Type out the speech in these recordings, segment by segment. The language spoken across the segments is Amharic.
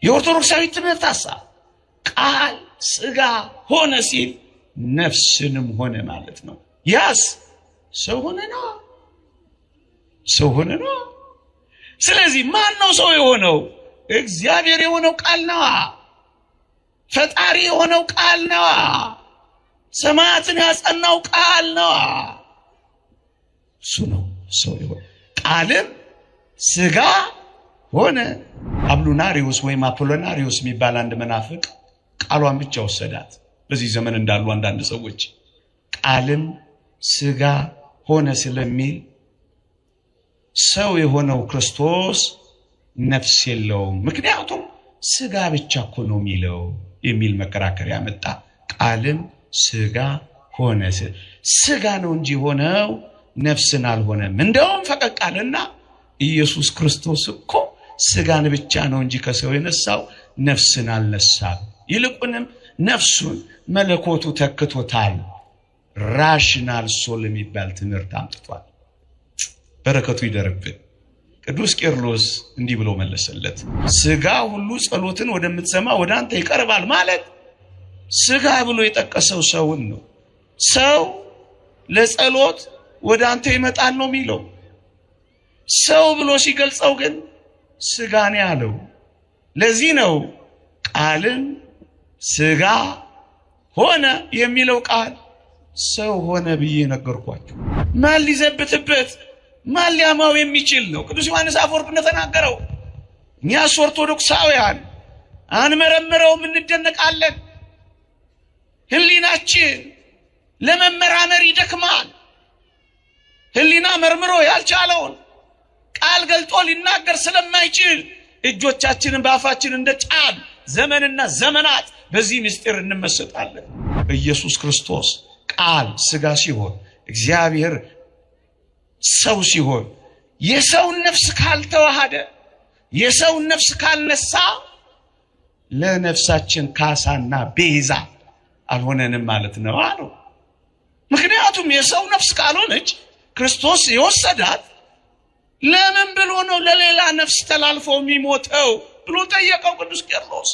የኦርቶዶክሳዊ ትምህርት ሐሳብ ቃል ሥጋ ሆነ ሲል ነፍስንም ሆነ ማለት ነው። ያስ ሰው ሆነ ነው። ስለዚህ ማን ነው ሰው የሆነው? እግዚአብሔር የሆነው ቃል ነው። ፈጣሪ የሆነው ቃል ነው። ሰማያትን ያጸናው ቃል ነው። እሱ ነው ሰው የሆነው። ቃልም ሥጋ ሆነ። አብሉናሪዮስ ወይም አፖሎናሪዮስ የሚባል አንድ መናፍቅ ቃሏን ብቻ ወሰዳት። በዚህ ዘመን እንዳሉ አንዳንድ ሰዎች ቃልም ሥጋ ሆነ ስለሚል ሰው የሆነው ክርስቶስ ነፍስ የለውም፣ ምክንያቱም ሥጋ ብቻ እኮ ነው የሚለው የሚል መከራከሪያ መጣ። ቃልም ሥጋ ሆነ፣ ሥጋ ነው እንጂ ሆነው ነፍስን አልሆነም። እንደውም ፈቀቅ አለና ኢየሱስ ክርስቶስ እኮ ሥጋን ብቻ ነው እንጂ ከሰው የነሳው ነፍስን አልነሳም። ይልቁንም ነፍሱን መለኮቱ ተክቶታል። ራሽናል ሶል የሚባል ትምህርት አምጥቷል። በረከቱ ይደርብን። ቅዱስ ቄርሎስ እንዲህ ብሎ መለሰለት። ሥጋ ሁሉ ጸሎትን ወደምትሰማ ወደ አንተ ይቀርባል ማለት ሥጋ ብሎ የጠቀሰው ሰውን ነው። ሰው ለጸሎት ወደ አንተ ይመጣል ነው የሚለው። ሰው ብሎ ሲገልጸው ግን ሥጋን ያለው። ለዚህ ነው ቃልም ሥጋ ሆነ የሚለው ቃል ሰው ሆነ ብዬ ነገርኳችሁ። ማን ሊዘብትበት ማን ሊያማው የሚችል ነው? ቅዱስ ዮሐንስ አፈወርቅ እንደተናገረው እኛስ ኦርቶዶክሳውያን አንመረምረውም፣ እንደነቃለን። ሕሊናችን ለመመራመር ይደክማል። ሕሊና መርምሮ ያልቻለውን ቃል ገልጦ ሊናገር ስለማይችል እጆቻችንን በአፋችን እንደ ጫን ዘመንና ዘመናት በዚህ ምስጢር እንመሰጣለን። ኢየሱስ ክርስቶስ ቃል ሥጋ ሲሆን እግዚአብሔር ሰው ሲሆን የሰውን ነፍስ ካልተዋሃደ የሰውን ነፍስ ካልነሳ ለነፍሳችን ካሳና ቤዛ አልሆነንም ማለት ነው አሉ። ምክንያቱም የሰው ነፍስ ካልሆነች ክርስቶስ የወሰዳት ለምን ብሎ ነው ለሌላ ነፍስ ተላልፎ የሚሞተው ብሎ ጠየቀው ቅዱስ ቄርሎስ።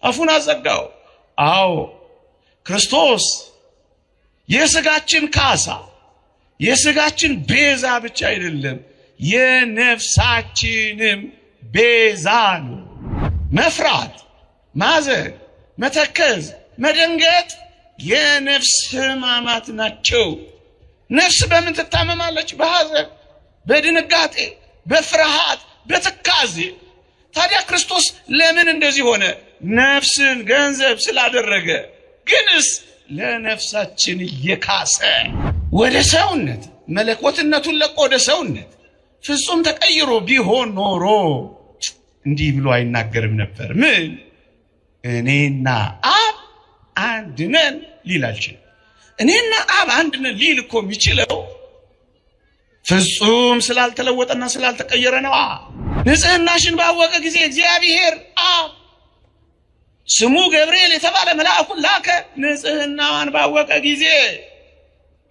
አፉን አዘጋው። አዎ ክርስቶስ የሥጋችን ካሳ የሥጋችን ቤዛ ብቻ አይደለም፣ የነፍሳችንም ቤዛ ነው። መፍራት፣ ማዘን፣ መተከዝ፣ መደንገጥ የነፍስ ሕማማት ናቸው። ነፍስ በምን ትታመማለች? በሐዘን፣ በድንጋጤ፣ በፍርሃት፣ በትካዜ። ታዲያ ክርስቶስ ለምን እንደዚህ ሆነ? ነፍስን ገንዘብ ስላደረገ። ግንስ ለነፍሳችን እየካሰ ወደ ሰውነት መለኮትነቱን ለቆ ወደ ሰውነት ፍጹም ተቀይሮ ቢሆን ኖሮ እንዲህ ብሎ አይናገርም ነበር። ምን እኔና አብ አንድ ነን ሊል አልችልም። እኔና አብ አንድ ነን ሊል እኮ የሚችለው ፍጹም ስላልተለወጠና ስላልተቀየረ ነው። ንጽሕናሽን ባወቀ ጊዜ እግዚአብሔር አብ ስሙ ገብርኤል የተባለ መልአኩን ላከ። ንጽሕናዋን ባወቀ ጊዜ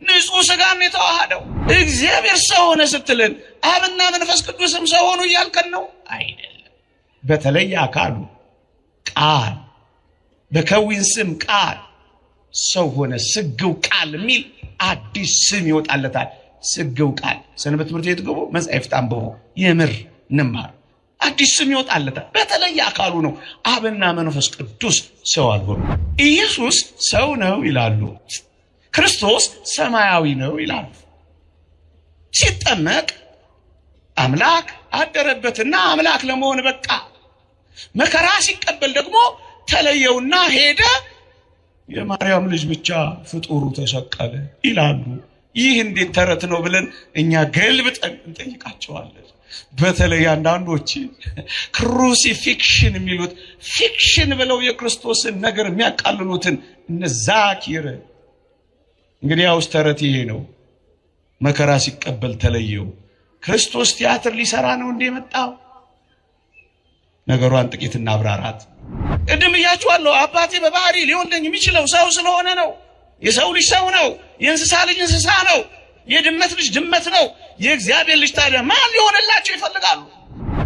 ንጹሕ ሥጋን የተዋሃደው እግዚአብሔር ሰው ሆነ ስትልን አብና መንፈስ ቅዱስም ሰው ሆኑ እያልከን ነው? አይደለም። በተለይ አካሉ ቃል በከዊን ስም ቃል ሰው ሆነ። ስግው ቃል የሚል አዲስ ስም ይወጣለታል። ስግው ቃል ሰንበት ትምህርት ቤት ግቡ፣ መጻሕፍት አንብቡ፣ የምር እንማር። አዲስ ስም ይወጣለታል። በተለይ አካሉ ነው። አብና መንፈስ ቅዱስ ሰው አልሆኑ። ኢየሱስ ሰው ነው ይላሉ፣ ክርስቶስ ሰማያዊ ነው ይላሉ። ሲጠመቅ አምላክ አደረበትና አምላክ ለመሆን በቃ። መከራ ሲቀበል ደግሞ ተለየውና ሄደ። የማርያም ልጅ ብቻ ፍጡሩ ተሰቀለ ይላሉ። ይህ እንዴት ተረት ነው ብለን እኛ ገልብጠን እንጠይቃቸዋለን። በተለይ አንዳንዶች ክሩሲፊክሽን የሚሉት ፊክሽን ብለው የክርስቶስን ነገር የሚያቃልሉትን እነዛ ኪር እንግዲህ ያውስ ተረት ይሄ ነው። መከራ ሲቀበል ተለየው። ክርስቶስ ቲያትር ሊሰራ ነው እንደ መጣው። ነገሯን ጥቂት እናብራራት። ቅድም እያችኋለሁ፣ አባቴ በባህሪ ሊወልደኝ የሚችለው ሰው ስለሆነ ነው። የሰው ልጅ ሰው ነው። የእንስሳ ልጅ እንስሳ ነው። የድመት ልጅ ድመት ነው። የእግዚአብሔር ልጅ ታዲያ ማን ሊሆንላቸው ይፈልጋሉ?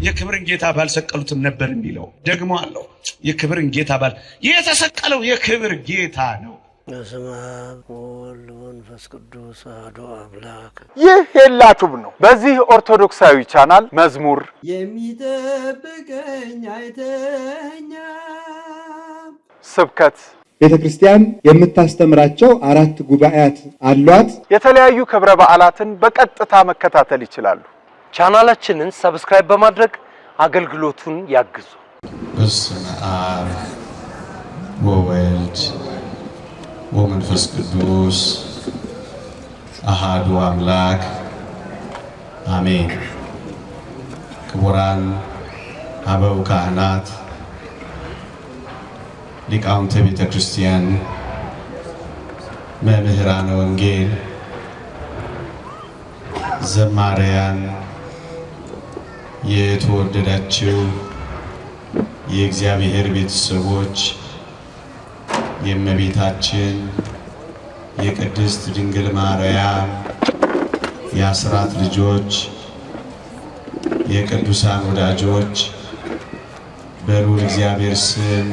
የክብርን ጌታ ባልሰቀሉትም ነበር የሚለው። ደግሞ አለው የክብርን ጌታ የተሰቀለው የክብር ጌታ ነው። በስመ አብ ወወልድ ወመንፈስ ቅዱስ አሐዱ አምላክ። ይህ ሄላቱብ ነው። በዚህ ኦርቶዶክሳዊ ቻናል መዝሙር የሚጠብቀኝ አይተኛ፣ ስብከት፣ ቤተክርስቲያን የምታስተምራቸው 4 ጉባኤያት አሏት። የተለያዩ ክብረ በዓላትን በቀጥታ መከታተል ይችላሉ። ቻናላችንን ሰብስክራይብ በማድረግ አገልግሎቱን ያግዙ። በስመ አብ ወወልድ ወመንፈስ ቅዱስ አሐዱ አምላክ አሜን። ክቡራን አበው ካህናት፣ ሊቃውንተ ቤተ ክርስቲያን፣ መምህራነ ወንጌል፣ ዘማሪያን፣ የተወደዳችሁ የእግዚአብሔር ቤተሰቦች፣ የእመቤታችን የቅድስት ድንግል ማርያም የአስራት ልጆች፣ የቅዱሳን ወዳጆች በልዑል እግዚአብሔር ስም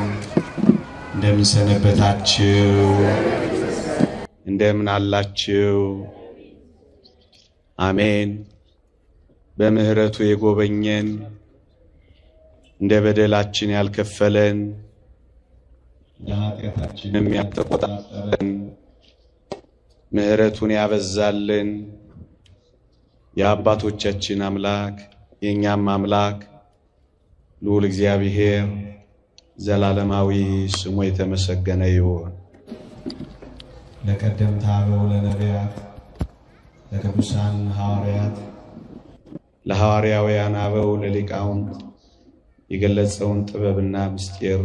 እንደምን ሰነበታችሁ? እንደምን አላችሁ? አሜን። በምህረቱ የጎበኘን እንደ በደላችን ያልከፈለን ለኃጢአታችንም ያልተቆጣጠረን ምህረቱን ያበዛልን የአባቶቻችን አምላክ የኛም አምላክ ልዑል እግዚአብሔር ዘላለማዊ ስሙ የተመሰገነ ይሁን። ለቀደምት አበው ለነቢያት፣ ለቅዱሳን ሐዋርያት፣ ለሐዋርያውያን አበው፣ ለሊቃውንት የገለጸውን ጥበብና ምስጢር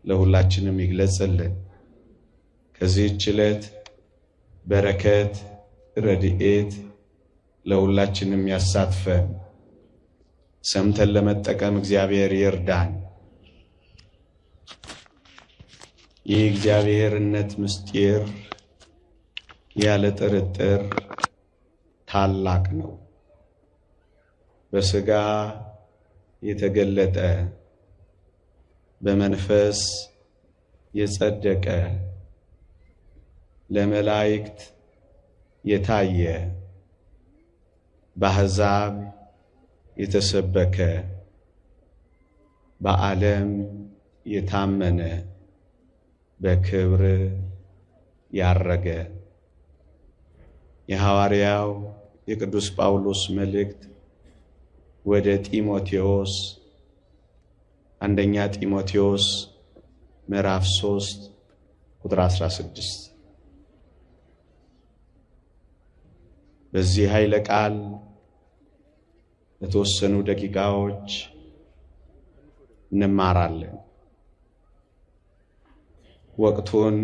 ለሁላችንም ይግለጽልን። ከዚህች ዕለት በረከት ረድኤት ለሁላችንም ያሳትፈን። ሰምተን ለመጠቀም እግዚአብሔር ይርዳን። የእግዚአብሔርነት ምስጢር ያለ ጥርጥር ታላቅ ነው። በሥጋ የተገለጠ በመንፈስ የጸደቀ ለመላእክት የታየ በአሕዛብ የተሰበከ በዓለም የታመነ በክብር ያረገ የሐዋርያው የቅዱስ ጳውሎስ መልእክት ወደ ጢሞቴዎስ አንደኛ ጢሞቴዎስ ምዕራፍ 3 ቁጥር 16። በዚህ ኃይለ ቃል ለተወሰኑ ደቂቃዎች እንማራለን። ወቅቱን፣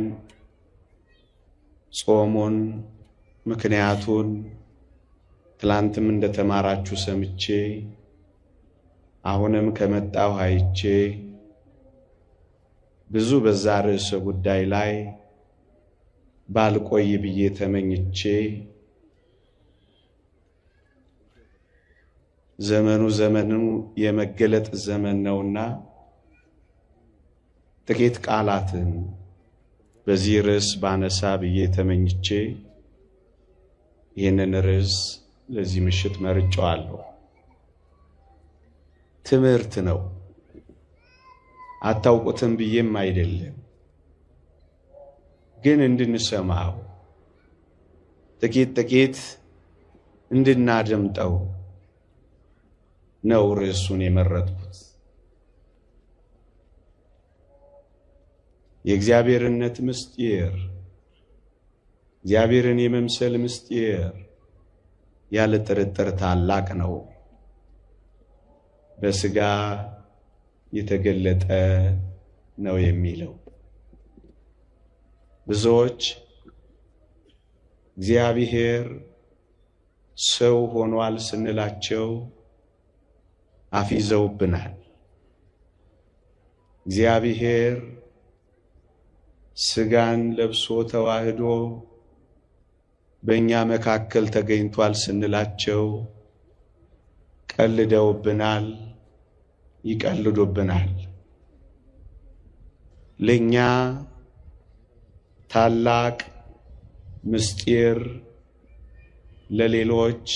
ጾሙን፣ ምክንያቱን ትላንትም እንደተማራችሁ ሰምቼ አሁንም ከመጣው አይቼ ብዙ በዛ ርዕሰ ጉዳይ ላይ ባልቆይ ብዬ ተመኝቼ ዘመኑ የመገለጥ ዘመን ነውና ጥቂት ቃላትን በዚህ ርዕስ ባነሳ ብዬ ተመኝቼ ይህንን ርዕስ ለዚህ ምሽት መርጬዋለሁ። ትምህርት ነው። አታውቁትም ብዬም አይደለም፣ ግን እንድንሰማው ጥቂት እንድናደምጠው ነው ርዕሱን የመረጥኩት። የእግዚአብሔርነት ምስጢር፣ እግዚአብሔርን የመምሰል ምስጢር ያለ ጥርጥር ታላቅ ነው። በሥጋ የተገለጠ ነው የሚለው ብዙዎች እግዚአብሔር ሰው ሆኗል ስንላቸው አፊዘውብናል። እግዚአብሔር ሥጋን ለብሶ ተዋህዶ በእኛ መካከል ተገኝቷል ስንላቸው ቀልደውብናል፣ ይቀልዱብናል። ለኛ ታላቅ ምስጢር፣ ለሌሎች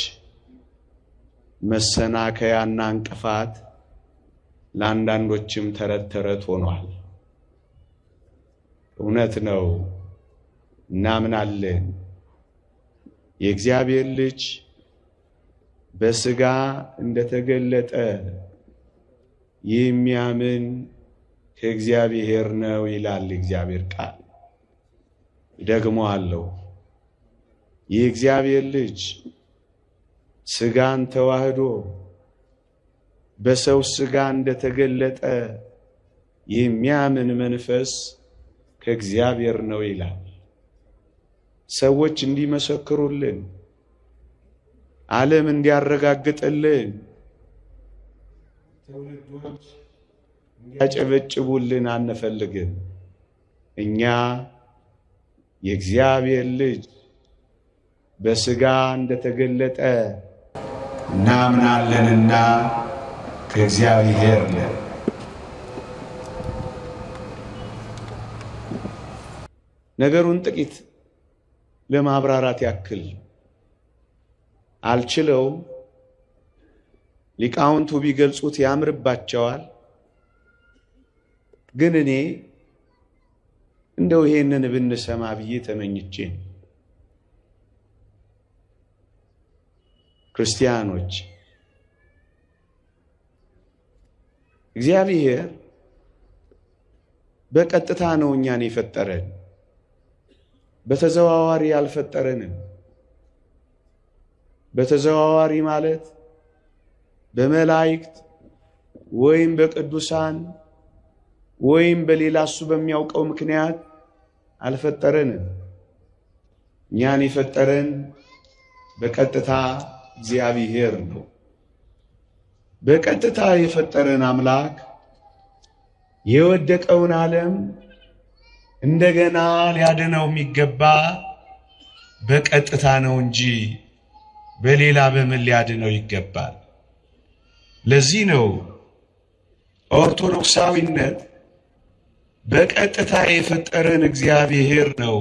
መሰናከያና እንቅፋት፣ ለአንዳንዶችም ተረት ተረት ሆኗል። እውነት ነው፣ እናምናለን። የእግዚአብሔር ልጅ በሥጋ እንደተገለጠ የሚያምን ከእግዚአብሔር ነው ይላል እግዚአብሔር ቃል። ደግሞ አለው የእግዚአብሔር ልጅ ሥጋን ተዋህዶ በሰው ሥጋ እንደተገለጠ የሚያምን መንፈስ ከእግዚአብሔር ነው ይላል። ሰዎች እንዲመሰክሩልን፣ ዓለም እንዲያረጋግጥልን፣ ትውልዶች እንዲያጨበጭቡልን አንፈልግም። እኛ የእግዚአብሔር ልጅ በሥጋ እንደተገለጠ እናምናለንና ከእግዚአብሔር ነው። ነገሩን ጥቂት ለማብራራት ያክል አልችለው፣ ሊቃውንቱ ቢገልጹት ያምርባቸዋል። ግን እኔ እንደው ይሄንን ብንሰማ ብዬ ተመኝቼ ክርስቲያኖች፣ እግዚአብሔር በቀጥታ ነው እኛን የፈጠረን፣ በተዘዋዋሪ አልፈጠረንም። በተዘዋዋሪ ማለት በመላእክት ወይም በቅዱሳን ወይም በሌላ እሱ በሚያውቀው ምክንያት አልፈጠረንም። እኛን የፈጠረን በቀጥታ እግዚአብሔር ነው። በቀጥታ የፈጠረን አምላክ የወደቀውን ዓለም እንደገና ሊያድነው የሚገባ በቀጥታ ነው እንጂ በሌላ በምን ሊያድነው ይገባል? ለዚህ ነው ኦርቶዶክሳዊነት በቀጥታ የፈጠረን እግዚአብሔር ነው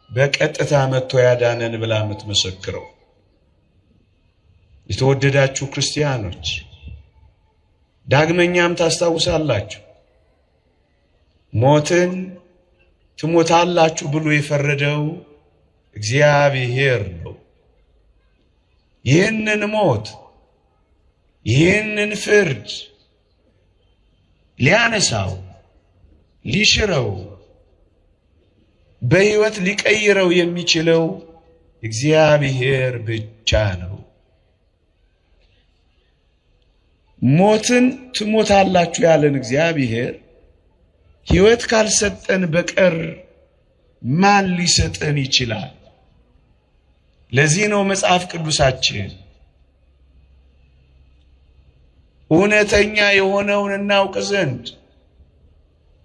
በቀጥታ መጥቶ ያዳነን ብላ የምትመሰክረው። የተወደዳችሁ ክርስቲያኖች፣ ዳግመኛም ታስታውሳላችሁ ሞትን ትሞታላችሁ ብሎ የፈረደው እግዚአብሔር ነው። ይህንን ሞት ይህንን ፍርድ ሊያነሳው ሊሽረው በሕይወት ሊቀይረው የሚችለው እግዚአብሔር ብቻ ነው። ሞትን ትሞታላችሁ ያለን እግዚአብሔር ሕይወት ካልሰጠን በቀር ማን ሊሰጠን ይችላል? ለዚህ ነው መጽሐፍ ቅዱሳችን እውነተኛ የሆነውን እናውቅ ዘንድ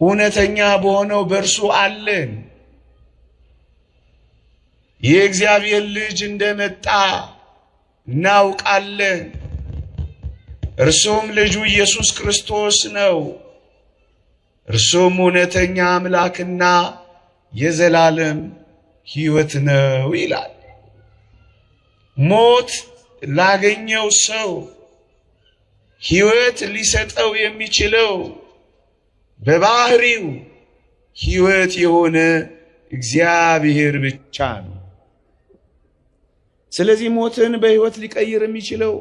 እውነተኛ በሆነው በእርሱ አለን፣ የእግዚአብሔር ልጅ እንደመጣ እናውቃለን፣ እርሱም ልጁ ኢየሱስ ክርስቶስ ነው፣ እርሱም እውነተኛ አምላክና የዘላለም ሕይወት ነው ይላል። ሞት ላገኘው ሰው ሕይወት ሊሰጠው የሚችለው በባህሪው ሕይወት የሆነ እግዚአብሔር ብቻ ነው። ስለዚህ ሞትን በሕይወት ሊቀይር የሚችለው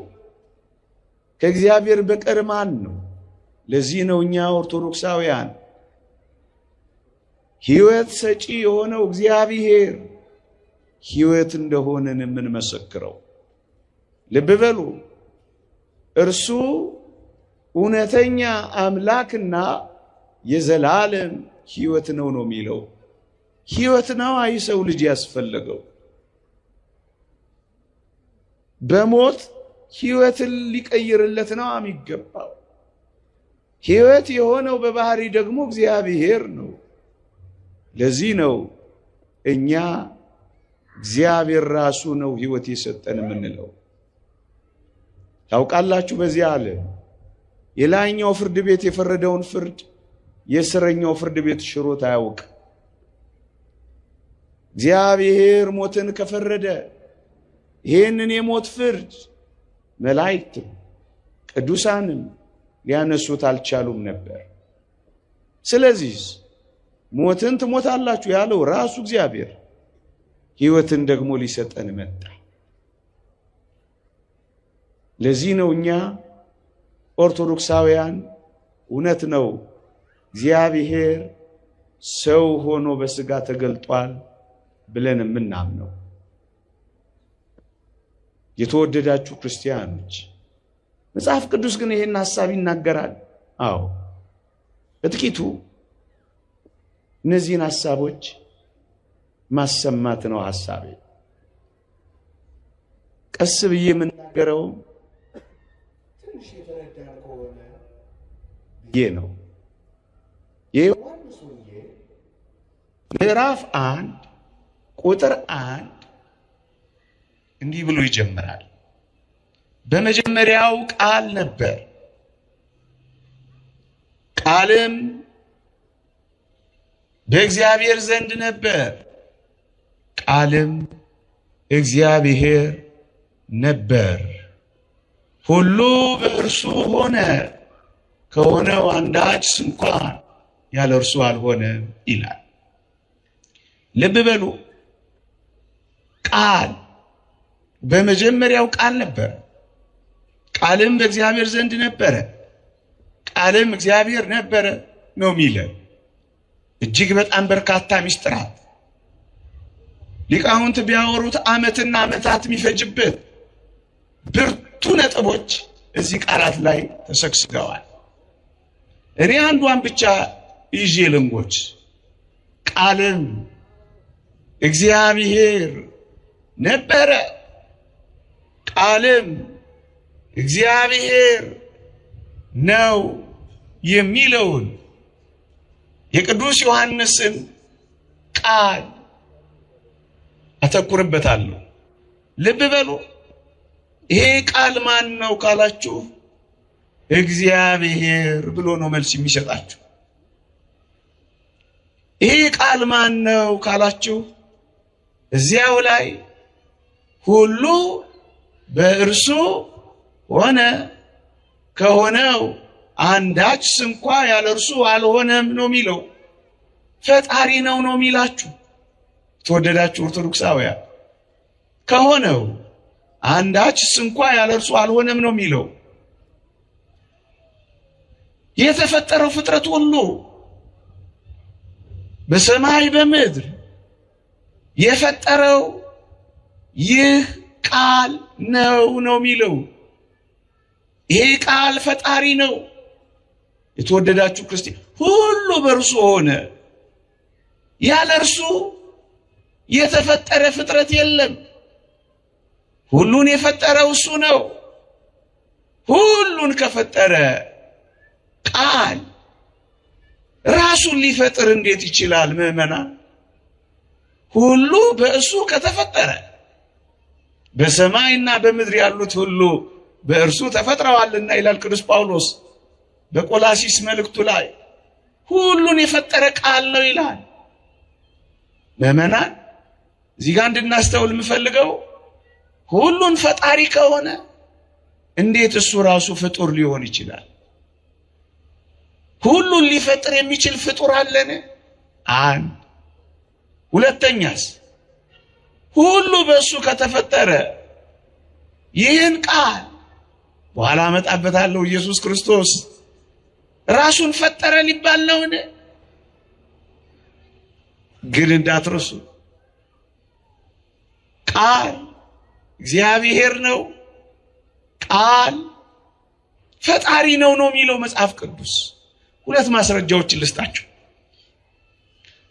ከእግዚአብሔር በቀር ማን ነው? ለዚህ ነው እኛ ኦርቶዶክሳውያን ሕይወት ሰጪ የሆነው እግዚአብሔር ሕይወት እንደሆነን የምንመሰክረው። ልብ በሉ፣ እርሱ እውነተኛ አምላክና የዘላለም ሕይወት ነው የሚለው። ሕይወት ነው ሰው ልጅ ያስፈለገው። በሞት ሕይወትን ሊቀይርለት ነው የሚገባው። ሕይወት የሆነው በባህሪ ደግሞ እግዚአብሔር ነው። ለዚህ ነው እኛ እግዚአብሔር ራሱ ነው ሕይወት የሰጠን የምንለው። ታውቃላችሁ፣ በዚህ ዓለም የላይኛው ፍርድ ቤት የፈረደውን ፍርድ የስረኛው ፍርድ ቤት ሽሮት አያውቅ። እግዚአብሔር ሞትን ከፈረደ ይህንን የሞት ፍርድ መላእክትም ቅዱሳንም ሊያነሱት አልቻሉም ነበር። ስለዚህ ሞትን ትሞታላችሁ ያለው ራሱ እግዚአብሔር ሕይወትን ደግሞ ሊሰጠን መጣ። ለዚህ ነው እኛ ኦርቶዶክሳውያን እውነት ነው እግዚአብሔር ሰው ሆኖ በስጋ ተገልጧል ብለን የምናምነው። የተወደዳችሁ ክርስቲያኖች መጽሐፍ ቅዱስ ግን ይሄን ሐሳብ ይናገራል። አዎ በጥቂቱ እነዚህን ሐሳቦች ማሰማት ነው ሐሳቤ። ቀስ ብዬ የምናገረው ትንሽ የተረዳን ከሆነ ብዬ ነው። የዮሐንስ ወንጌል ምዕራፍ 1 ቁጥር 1 እንዲህ ብሎ ይጀምራል። በመጀመሪያው ቃል ነበር፣ ቃልም በእግዚአብሔር ዘንድ ነበር፣ ቃልም እግዚአብሔር ነበር። ሁሉ በእርሱ ሆነ፣ ከሆነው አንዳች እንኳን ያለ እርሱ አልሆነም ይላል። ልብ በሉ፣ ቃል በመጀመሪያው ቃል ነበር፣ ቃልም በእግዚአብሔር ዘንድ ነበረ፣ ቃልም እግዚአብሔር ነበረ ነው የሚለው። እጅግ በጣም በርካታ ምስጢራት ሊቃውንት ቢያወሩት ዓመትና ዓመታት የሚፈጅበት ብርቱ ነጥቦች እዚህ ቃላት ላይ ተሰግስገዋል። እኔ አንዷን ብቻ ይዤ ልንጎች። ቃልም እግዚአብሔር ነበረ፣ ቃልም እግዚአብሔር ነው የሚለውን የቅዱስ ዮሐንስን ቃል አተኩርበታለሁ። ልብ በሉ፣ ይሄ ቃል ማን ነው ካላችሁ እግዚአብሔር ብሎ ነው መልስ የሚሰጣችሁ። ይሄ ቃል ማን ነው ካላችሁ እዚያው ላይ ሁሉ በእርሱ ሆነ፣ ከሆነው አንዳች እንኳ ያለ እርሱ አልሆነም ነው የሚለው። ፈጣሪ ነው የሚላችሁ ተወደዳችሁ ኦርቶዶክሳውያን። ከሆነው አንዳች እንኳ ያለ እርሱ አልሆነም ነው የሚለው። የተፈጠረው ፍጥረት ሁሉ በሰማይ በምድር የፈጠረው ይህ ቃል ነው የሚለው። ይሄ ቃል ፈጣሪ ነው። የተወደዳችሁ ክርስቲያን ሁሉ በእርሱ ሆነ፣ ያለ እርሱ የተፈጠረ ፍጥረት የለም። ሁሉን የፈጠረው እሱ ነው። ሁሉን ከፈጠረ ቃል ራሱን ሊፈጥር እንዴት ይችላል? ምዕመናን፣ ሁሉ በእሱ ከተፈጠረ በሰማይና በምድር ያሉት ሁሉ በእርሱ ተፈጥረዋልና ይላል ቅዱስ ጳውሎስ በቆላሲስ መልእክቱ ላይ። ሁሉን የፈጠረ ቃል ነው ይላል። ምዕመናን፣ እዚህ ጋር እንድናስተውል የምፈልገው ሁሉን ፈጣሪ ከሆነ እንዴት እሱ ራሱ ፍጡር ሊሆን ይችላል? ሁሉን ሊፈጥር የሚችል ፍጡር አለን? አንድ። ሁለተኛስ ሁሉ በእሱ ከተፈጠረ ይህን ቃል በኋላ አመጣበታለሁ ኢየሱስ ክርስቶስ ራሱን ፈጠረ ሊባል ነውን? ግን እንዳትረሱ ቃል እግዚአብሔር ነው፣ ቃል ፈጣሪ ነው የሚለው መጽሐፍ ቅዱስ። ሁለት ማስረጃዎችን ልስጣችሁ።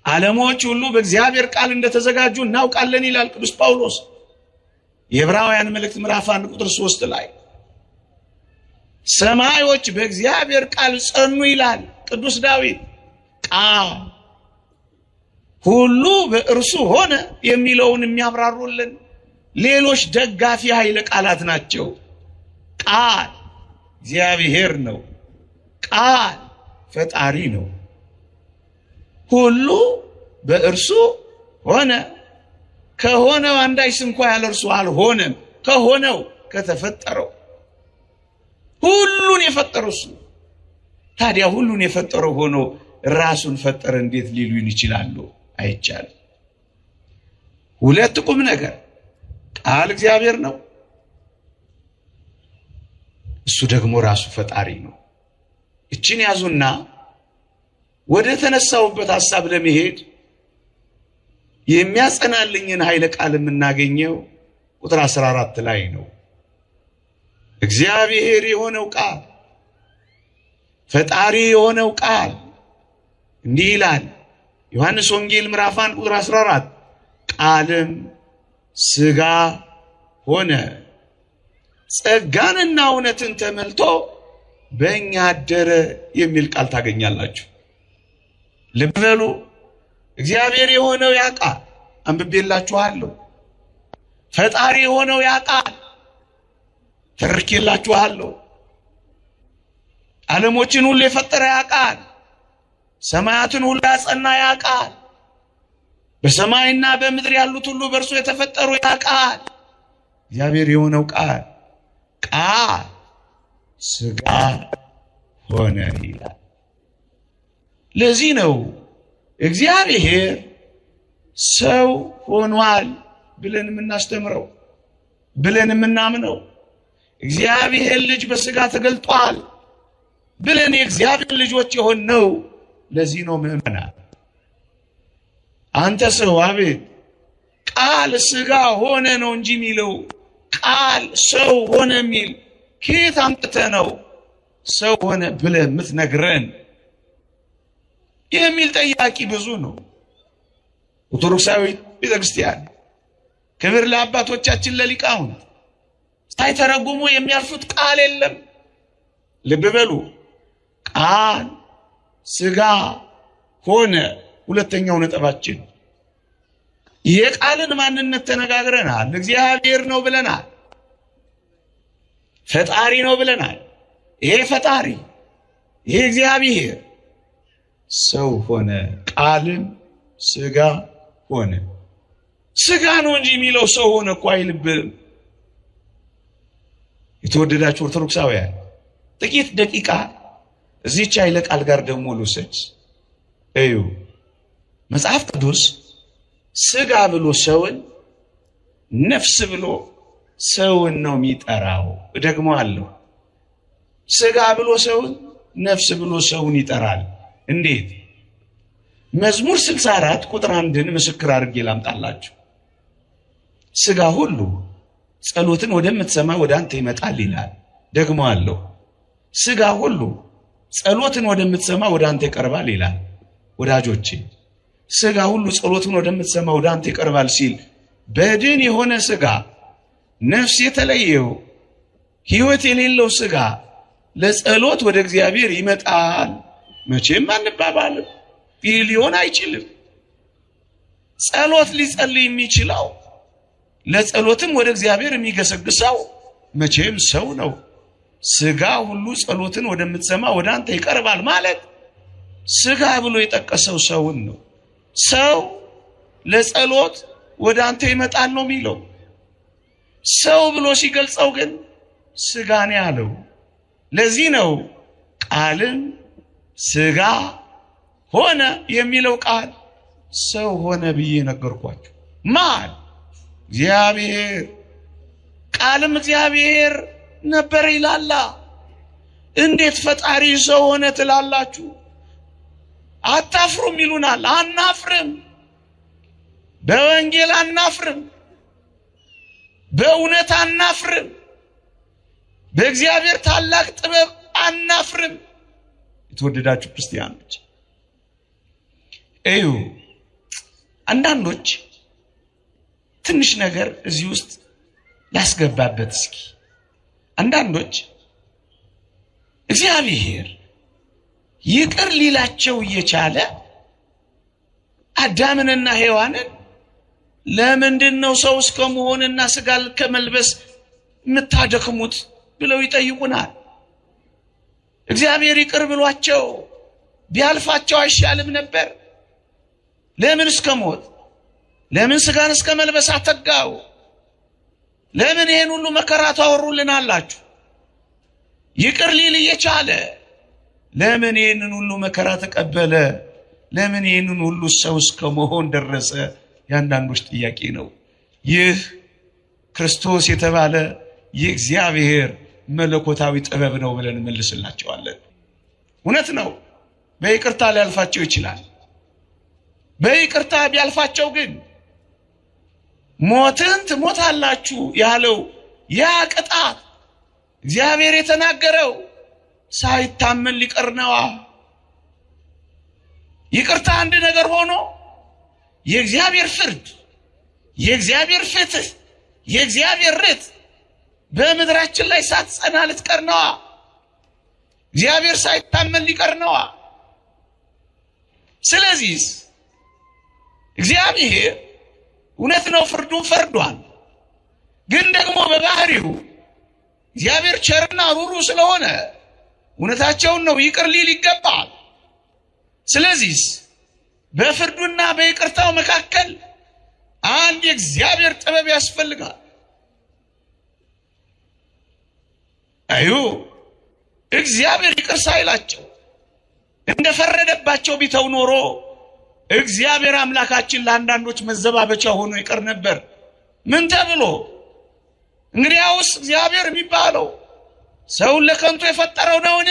ዓለሞች ሁሉ በእግዚአብሔር ቃል እንደተዘጋጁ እናውቃለን ይላል ቅዱስ ጳውሎስ የዕብራውያን መልእክት ምዕራፍ 1 ቁጥር 3 ላይ። ሰማዮች በእግዚአብሔር ቃል ጸኑ ይላል ቅዱስ ዳዊት። ቃል ሁሉ በእርሱ ሆነ የሚለውን የሚያብራሩልን ሌሎች ደጋፊ ኃይለ ቃላት ናቸው። ቃል እግዚአብሔር ነው፣ ቃል ፈጣሪ ነው። ሁሉ በእርሱ ሆነ፣ ከሆነው አንዳች እንኳ ያለ እርሱ አልሆነም። ከሆነው ከተፈጠረው ሁሉን የፈጠረው እሱ። ታዲያ ሁሉን የፈጠረው ሆኖ ራሱን ፈጠረ እንዴት ሊሉን ይችላሉ? አይቻልም። ሁለት ቁም ነገር፣ ቃል እግዚአብሔር ነው፣ እሱ ደግሞ ራሱ ፈጣሪ ነው። እችን ያዙና ወደ ተነሳውበት ሐሳብ ለመሄድ የሚያጸናልኝን ኃይለ ቃል የምናገኘው ቁጥር 14 ላይ ነው። እግዚአብሔር የሆነው ቃል ፈጣሪ የሆነው ቃል እንዲህ ይላል። ዮሐንስ ወንጌል ምዕራፍ 1 ቁጥር 14 ቃልም ሥጋ ሆነ ጸጋንና እውነትን ተመልቶ በእኛ አደረ የሚል ቃል ታገኛላችሁ። ልብ በሉ። እግዚአብሔር የሆነው ያ ቃል አንብቤላችኋለሁ። ፈጣሪ የሆነው ያ ቃል ተርኬላችኋለሁ። ዓለሞችን ሁሉ የፈጠረ ያ ቃል፣ ሰማያትን ሁሉ ያጸና ያ ቃል፣ በሰማይና በምድር ያሉት ሁሉ በእርሱ የተፈጠሩ ያ ቃል እግዚአብሔር የሆነው ቃል ሥጋ ሆነ ይላል። ለዚህ ነው እግዚአብሔር ሰው ሆኗል ብለን የምናስተምረው ብለን የምናምነው። እግዚአብሔር ልጅ በሥጋ ተገልጧል ብለን የእግዚአብሔር ልጆች የሆነው ለዚህ ነው። ምእመናን አንተ ሰው አቤት ቃል ሥጋ ሆነ ነው እንጂ የሚለው ቃል ሰው ሆነ የሚል ከየት አምጥተህ ነው ሰው ሆነ ብለህ የምትነግረን የሚል ጠያቂ ብዙ ነው። ኦርቶዶክሳዊ ቤተክርስቲያን ክብር ለአባቶቻችን ለሊቃውንት ሳይተረጉሙ የሚያልፉት ቃል የለም። ልብ በሉ። ቃል ሥጋ ሆነ። ሁለተኛው ነጥባችን የቃልን ማንነት ተነጋግረናል። እግዚአብሔር ነው ብለናል። ፈጣሪ ነው ብለናል። ይሄ ፈጣሪ ይሄ እግዚአብሔር ሰው ሆነ። ቃልም ሥጋ ሆነ። ሥጋ ነው እንጂ የሚለው ሰው ሆነ እኮ አይልብም። የተወደዳችሁ ኦርቶዶክሳውያን ጥቂት ደቂቃ እዚህች ኃይለ ቃል ጋር ደግሞ ልውሰድ። እዩ መጽሐፍ ቅዱስ ሥጋ ብሎ ሰውን፣ ነፍስ ብሎ ሰውን ነው የሚጠራው። ደግሞ አለው ሥጋ ብሎ ሰውን፣ ነፍስ ብሎ ሰውን ይጠራል። እንዴት? መዝሙር 64 ቁጥር 1ን ምስክር አድርጌ ላምጣላችሁ። ሥጋ ሁሉ ጸሎትን ወደምትሰማ ወደ አንተ ይመጣል ይላል። ደግሞ አለው ሥጋ ሁሉ ጸሎትን ወደምትሰማ ወደ አንተ ይቀርባል ይላል። ወዳጆቼ ሥጋ ሁሉ ጸሎትን ወደምትሰማ ወደ አንተ ይቀርባል ሲል በድን የሆነ ሥጋ፣ ነፍስ የተለየው ሕይወት የሌለው ሥጋ ለጸሎት ወደ እግዚአብሔር ይመጣል። መቼም አንባባልም። ይህ ሊሆን አይችልም። ጸሎት ሊጸልይ የሚችለው ለጸሎትም ወደ እግዚአብሔር የሚገሰግሰው መቼም ሰው ነው። ሥጋ ሁሉ ጸሎትን ወደምትሰማ ወደ አንተ ይቀርባል ማለት ሥጋ ብሎ የጠቀሰው ሰውን ነው። ሰው ለጸሎት ወደ አንተ ይመጣል ነው የሚለው። ሰው ብሎ ሲገልጸው ግን ሥጋ ነው ያለው። ለዚህ ነው ቃልም ሥጋ ሆነ የሚለው ቃል ሰው ሆነ ብዬ ነገርኳችሁ። ማን? እግዚአብሔር። ቃልም እግዚአብሔር ነበር ይላላ። እንዴት ፈጣሪ ሰው ሆነ ትላላችሁ? አታፍሩም ይሉናል። አናፍርም። በወንጌል አናፍርም። በእውነት አናፍርም። በእግዚአብሔር ታላቅ ጥበብ አናፍርም። የተወደዳችሁ ክርስቲያኖች እዩ። አንዳንዶች ትንሽ ነገር እዚህ ውስጥ ላስገባበት እስኪ። አንዳንዶች እግዚአብሔር ይቅር ሊላቸው እየቻለ አዳምንና ሔዋንን ለምንድነው ሰው እስከመሆንና ሥጋ ከመልበስ የምታደክሙት ብለው ይጠይቁናል። እግዚአብሔር ይቅር ብሏቸው ቢያልፋቸው አይሻልም ነበር? ለምን እስከ ሞት? ለምን ስጋን እስከ መልበስ አተጋው? ለምን ይሄን ሁሉ መከራ ታወሩልናላችሁ? ይቅር ሊል እየቻለ ለምን ይሄንን ሁሉ መከራ ተቀበለ? ለምን ይሄንን ሁሉ ሰው እስከ መሆን ደረሰ? ያንዳንዶች ጥያቄ ነው። ይህ ክርስቶስ የተባለ የእግዚአብሔር መለኮታዊ ጥበብ ነው ብለን መልስላቸዋለን። እውነት ነው፣ በይቅርታ ሊያልፋቸው ይችላል። በይቅርታ ቢያልፋቸው ግን ሞትን ትሞታላችሁ ያለው ያ ቅጣት እግዚአብሔር የተናገረው ሳይታመን ሊቀር ነዋ። ይቅርታ አንድ ነገር ሆኖ የእግዚአብሔር ፍርድ፣ የእግዚአብሔር ፍትህ፣ የእግዚአብሔር ርት በምድራችን ላይ ሳትጸና ልትቀር ነዋ። እግዚአብሔር ሳይታመን ሊቀር ነዋ። ስለዚህ እግዚአብሔር እውነት ነው ፍርዱን ፈርዷል። ግን ደግሞ በባህሪው እግዚአብሔር ቸርና ሩሩ ስለሆነ እውነታቸውን ነው ይቅር ሊል ይገባል። ስለዚህ በፍርዱና በይቅርታው መካከል አንድ የእግዚአብሔር ጥበብ ያስፈልጋል። አዩ እግዚአብሔር ይቅር ሳይላቸው እንደፈረደባቸው ቢተው ኖሮ እግዚአብሔር አምላካችን ለአንዳንዶች መዘባበቻ ሆኖ ይቀር ነበር። ምን ተብሎ? እንግዲያውስ እግዚአብሔር የሚባለው ሰውን ለከንቱ የፈጠረው ነውን?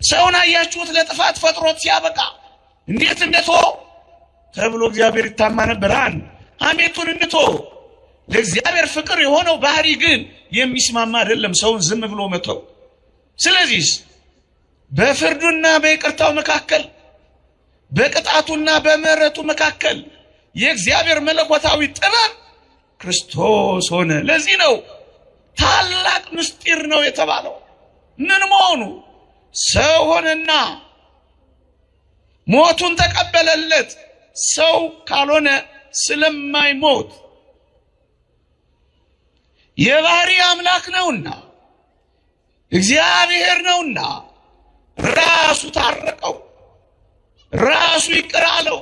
ሰውን አያችሁት ለጥፋት ፈጥሮት ሲያበቃ እንዴት እንደተወው ተብሎ እግዚአብሔር ይታማ ነበር። ሐሜቱን እንተው። ለእግዚአብሔር ፍቅር የሆነው ባህሪ ግን የሚስማማ አይደለም ሰውን ዝም ብሎ መተው። ስለዚህ በፍርዱና በይቅርታው መካከል በቅጣቱና በምህረቱ መካከል የእግዚአብሔር መለኮታዊ ጥበብ ክርስቶስ ሆነ። ለዚህ ነው ታላቅ ምስጢር ነው የተባለው። ምን መሆኑ? ሰው ሆነና ሞቱን ተቀበለለት። ሰው ካልሆነ ስለማይሞት የባህሪ አምላክ ነውና እግዚአብሔር ነውና ራሱ ታረቀው፣ ራሱ ይቅር አለው፣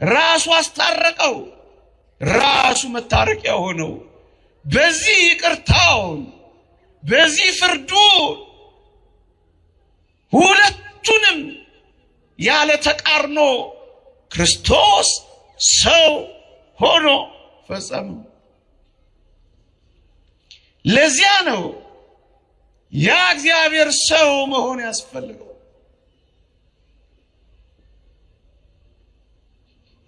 ራሱ አስታረቀው፣ ራሱ መታረቂያ ሆነው። በዚህ ይቅርታውን በዚህ ፍርዱን ሁለቱንም ያለ ተቃርኖ ክርስቶስ ሰው ሆኖ ፈጸመ። ለዚያ ነው ያ እግዚአብሔር ሰው መሆን ያስፈልገው።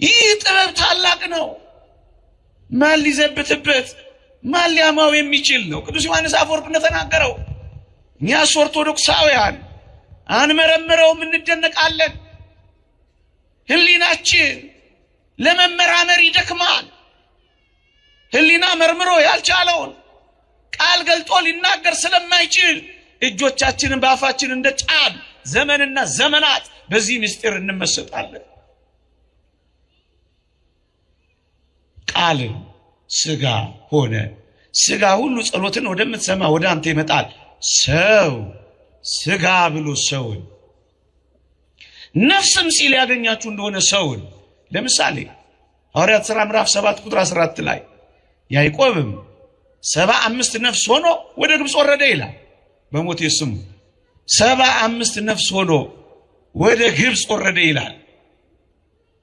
ይህ ጥበብ ታላቅ ነው። ማን ሊዘብትበት ማን ሊያማው የሚችል ነው? ቅዱስ ዮሐንስ አፈወርቅ እንደተናገረው እኛስ ኦርቶዶክሳውያን አንመረምረውም እንደነቃለን። ህሊናችን ለመመራመር ይደክማል። ህሊና መርምሮ ያልቻለውን ቃል ገልጦ ሊናገር ስለማይችል እጆቻችንን በአፋችን እንደ ጫድ ዘመንና ዘመናት በዚህ ምስጢር እንመሰጣለን። ቃል ስጋ ሆነ። ስጋ ሁሉ ጸሎትን ወደምትሰማ ወደ አንተ ይመጣል። ሰው ስጋ ብሎ ሰውን ነፍስም ሲል ያገኛችሁ እንደሆነ ሰውን ለምሳሌ ሐዋርያት ሥራ ምዕራፍ 7 ቁጥር 14 ላይ ያዕቆብም 75 ነፍስ ሆኖ ወደ ግብጽ ወረደ ይላል። በሞት ስሙ 75 ነፍስ ሆኖ ወደ ግብጽ ወረደ ይላል።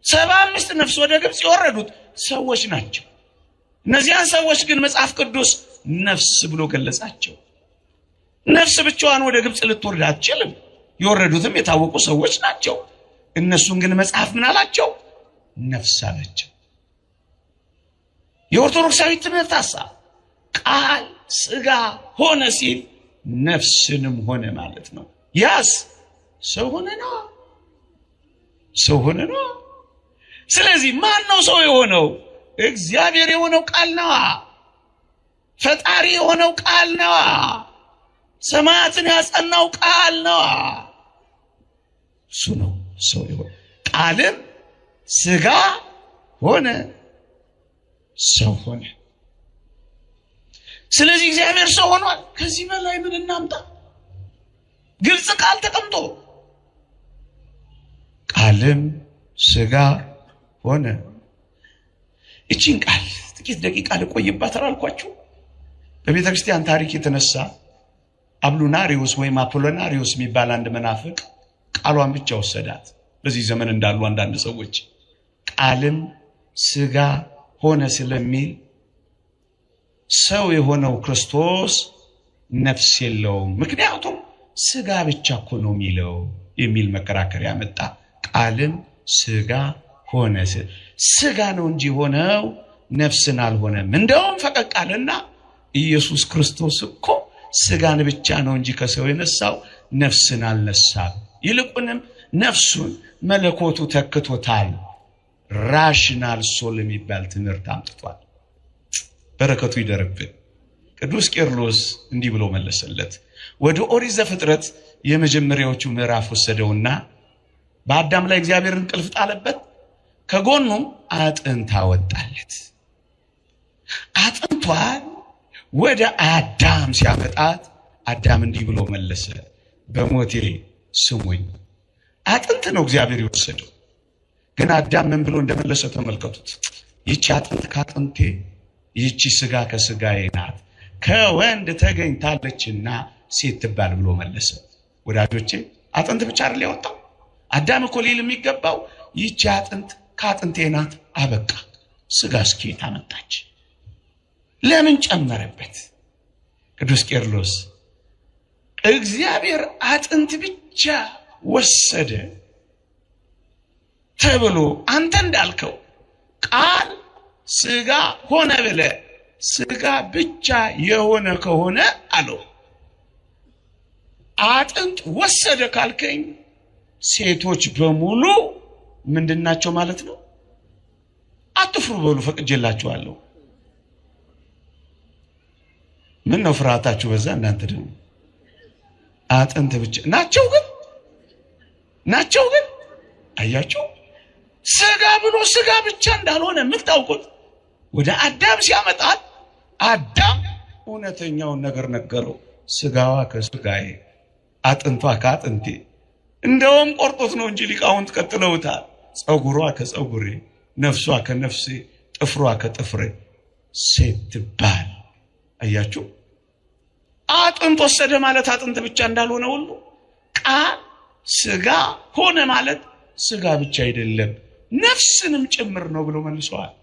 75 ነፍስ ወደ ግብጽ የወረዱት ሰዎች ናቸው። እነዚያን ሰዎች ግን መጽሐፍ ቅዱስ ነፍስ ብሎ ገለጻቸው። ነፍስ ብቻዋን ወደ ግብጽ ልትወርድ አትችልም። የወረዱትም የታወቁ ሰዎች ናቸው። እነሱን ግን መጽሐፍ ምን አላቸው? ነፍስ አላቸው። የኦርቶዶክሳዊ ትምህርት ሐሳብ ቃል ስጋ ሆነ ሲል ነፍስንም ሆነ ማለት ነው። ያስ ሰው ሆነ ነው። ሰው ሆነ ነው። ስለዚህ ማን ነው ሰው የሆነው? እግዚአብሔር የሆነው ቃል ነው። ፈጣሪ የሆነው ቃል ነው። ሰማያትን ያጸናው ቃል ነው። እሱ ነው ሰው የሆነው። ቃልም ስጋ ሆነ፣ ሰው ሆነ። ስለዚህ እግዚአብሔር ሰው ሆኗል። ከዚህ በላይ ምን እናምጣ? ግልጽ ቃል ተቀምጦ ቃልም ሥጋ ሆነ። እቺን ቃል ጥቂት ደቂቃ ልቆይባት አልኳችሁ። በቤተ ክርስቲያን ታሪክ የተነሳ አብሉናሪዮስ ወይም አፖሎናሪዮስ የሚባል አንድ መናፍቅ ቃሏን ብቻ ወሰዳት። በዚህ ዘመን እንዳሉ አንዳንድ ሰዎች ቃልም ሥጋ ሆነ ስለሚል ሰው የሆነው ክርስቶስ ነፍስ የለውም፣ ምክንያቱም ሥጋ ብቻ እኮ ነው የሚለው የሚል መከራከሪያ መጣ። ቃልም ሥጋ ሆነ፣ ሥጋ ነው እንጂ ሆነው ነፍስን አልሆነም። እንደውም ፈቀቅ አለና ኢየሱስ ክርስቶስ እኮ ሥጋን ብቻ ነው እንጂ ከሰው የነሳው ነፍስን አልነሳም፣ ይልቁንም ነፍሱን መለኮቱ ተክቶታል። ራሽናል ሶል የሚባል ትምህርት አምጥቷል። በረከቱ ይደርብን። ቅዱስ ቄርሎስ እንዲህ ብሎ መለሰለት። ወደ ኦሪት ዘፍጥረት የመጀመሪያዎቹ ምዕራፍ ወሰደውና በአዳም ላይ እግዚአብሔር እንቅልፍ ጣለበት፣ ከጎኑም አጥንት አወጣለት። አጥንቷን ወደ አዳም ሲያመጣት አዳም እንዲህ ብሎ መለሰ፣ በሞቴ ስሙኝ። አጥንት ነው እግዚአብሔር የወሰደው፣ ግን አዳም ምን ብሎ እንደመለሰ ተመልከቱት። ይቺ አጥንት ከአጥንቴ፣ ይቺ ሥጋ ከሥጋዬ ናት፣ ከወንድ ተገኝታለችና ሴት ትባል ብሎ መለሰ። ወዳጆቼ አጥንት ብቻ አይደል ያወጣው? አዳም እኮ ሊል የሚገባው ይቺ አጥንት ከአጥንቴ ናት፣ አበቃ። ሥጋ እስኪ ታመጣች፣ ለምን ጨመረበት? ቅዱስ ቄርሎስ እግዚአብሔር አጥንት ብቻ ወሰደ ተብሎ አንተ እንዳልከው ቃል ሥጋ ሆነ ብለ ሥጋ ብቻ የሆነ ከሆነ አለው አጥንት ወሰደ ካልከኝ ሴቶች በሙሉ ምንድናቸው ማለት ነው? አትፍሩ በሉ፣ ፈቅጄላችኋለሁ። ምን ነው ፍርሃታችሁ በዛ? እናንተ ደግሞ አጥንት ብቻ ናቸው ግን አያችሁ፣ ሥጋ ብሎ ሥጋ ብቻ እንዳልሆነ የምታውቁት ወደ አዳም ሲያመጣት አዳም እውነተኛውን ነገር ነገረው። ሥጋዋ ከሥጋዬ አጥንቷ ከአጥንቴ። እንደውም ቆርጦት ነው እንጂ ሊቃውንት ቀጥለውታል። ጸጉሯ ከጸጉሬ፣ ነፍሷ ከነፍሴ፣ ጥፍሯ ከጥፍሬ ሴት ትባል። አያችሁ፣ አጥንት ወሰደ ማለት አጥንት ብቻ እንዳልሆነ ሁሉ ቃል ሥጋ ሆነ ማለት ሥጋ ብቻ አይደለም ነፍስንም ጭምር ነው ብሎ መልሰዋል።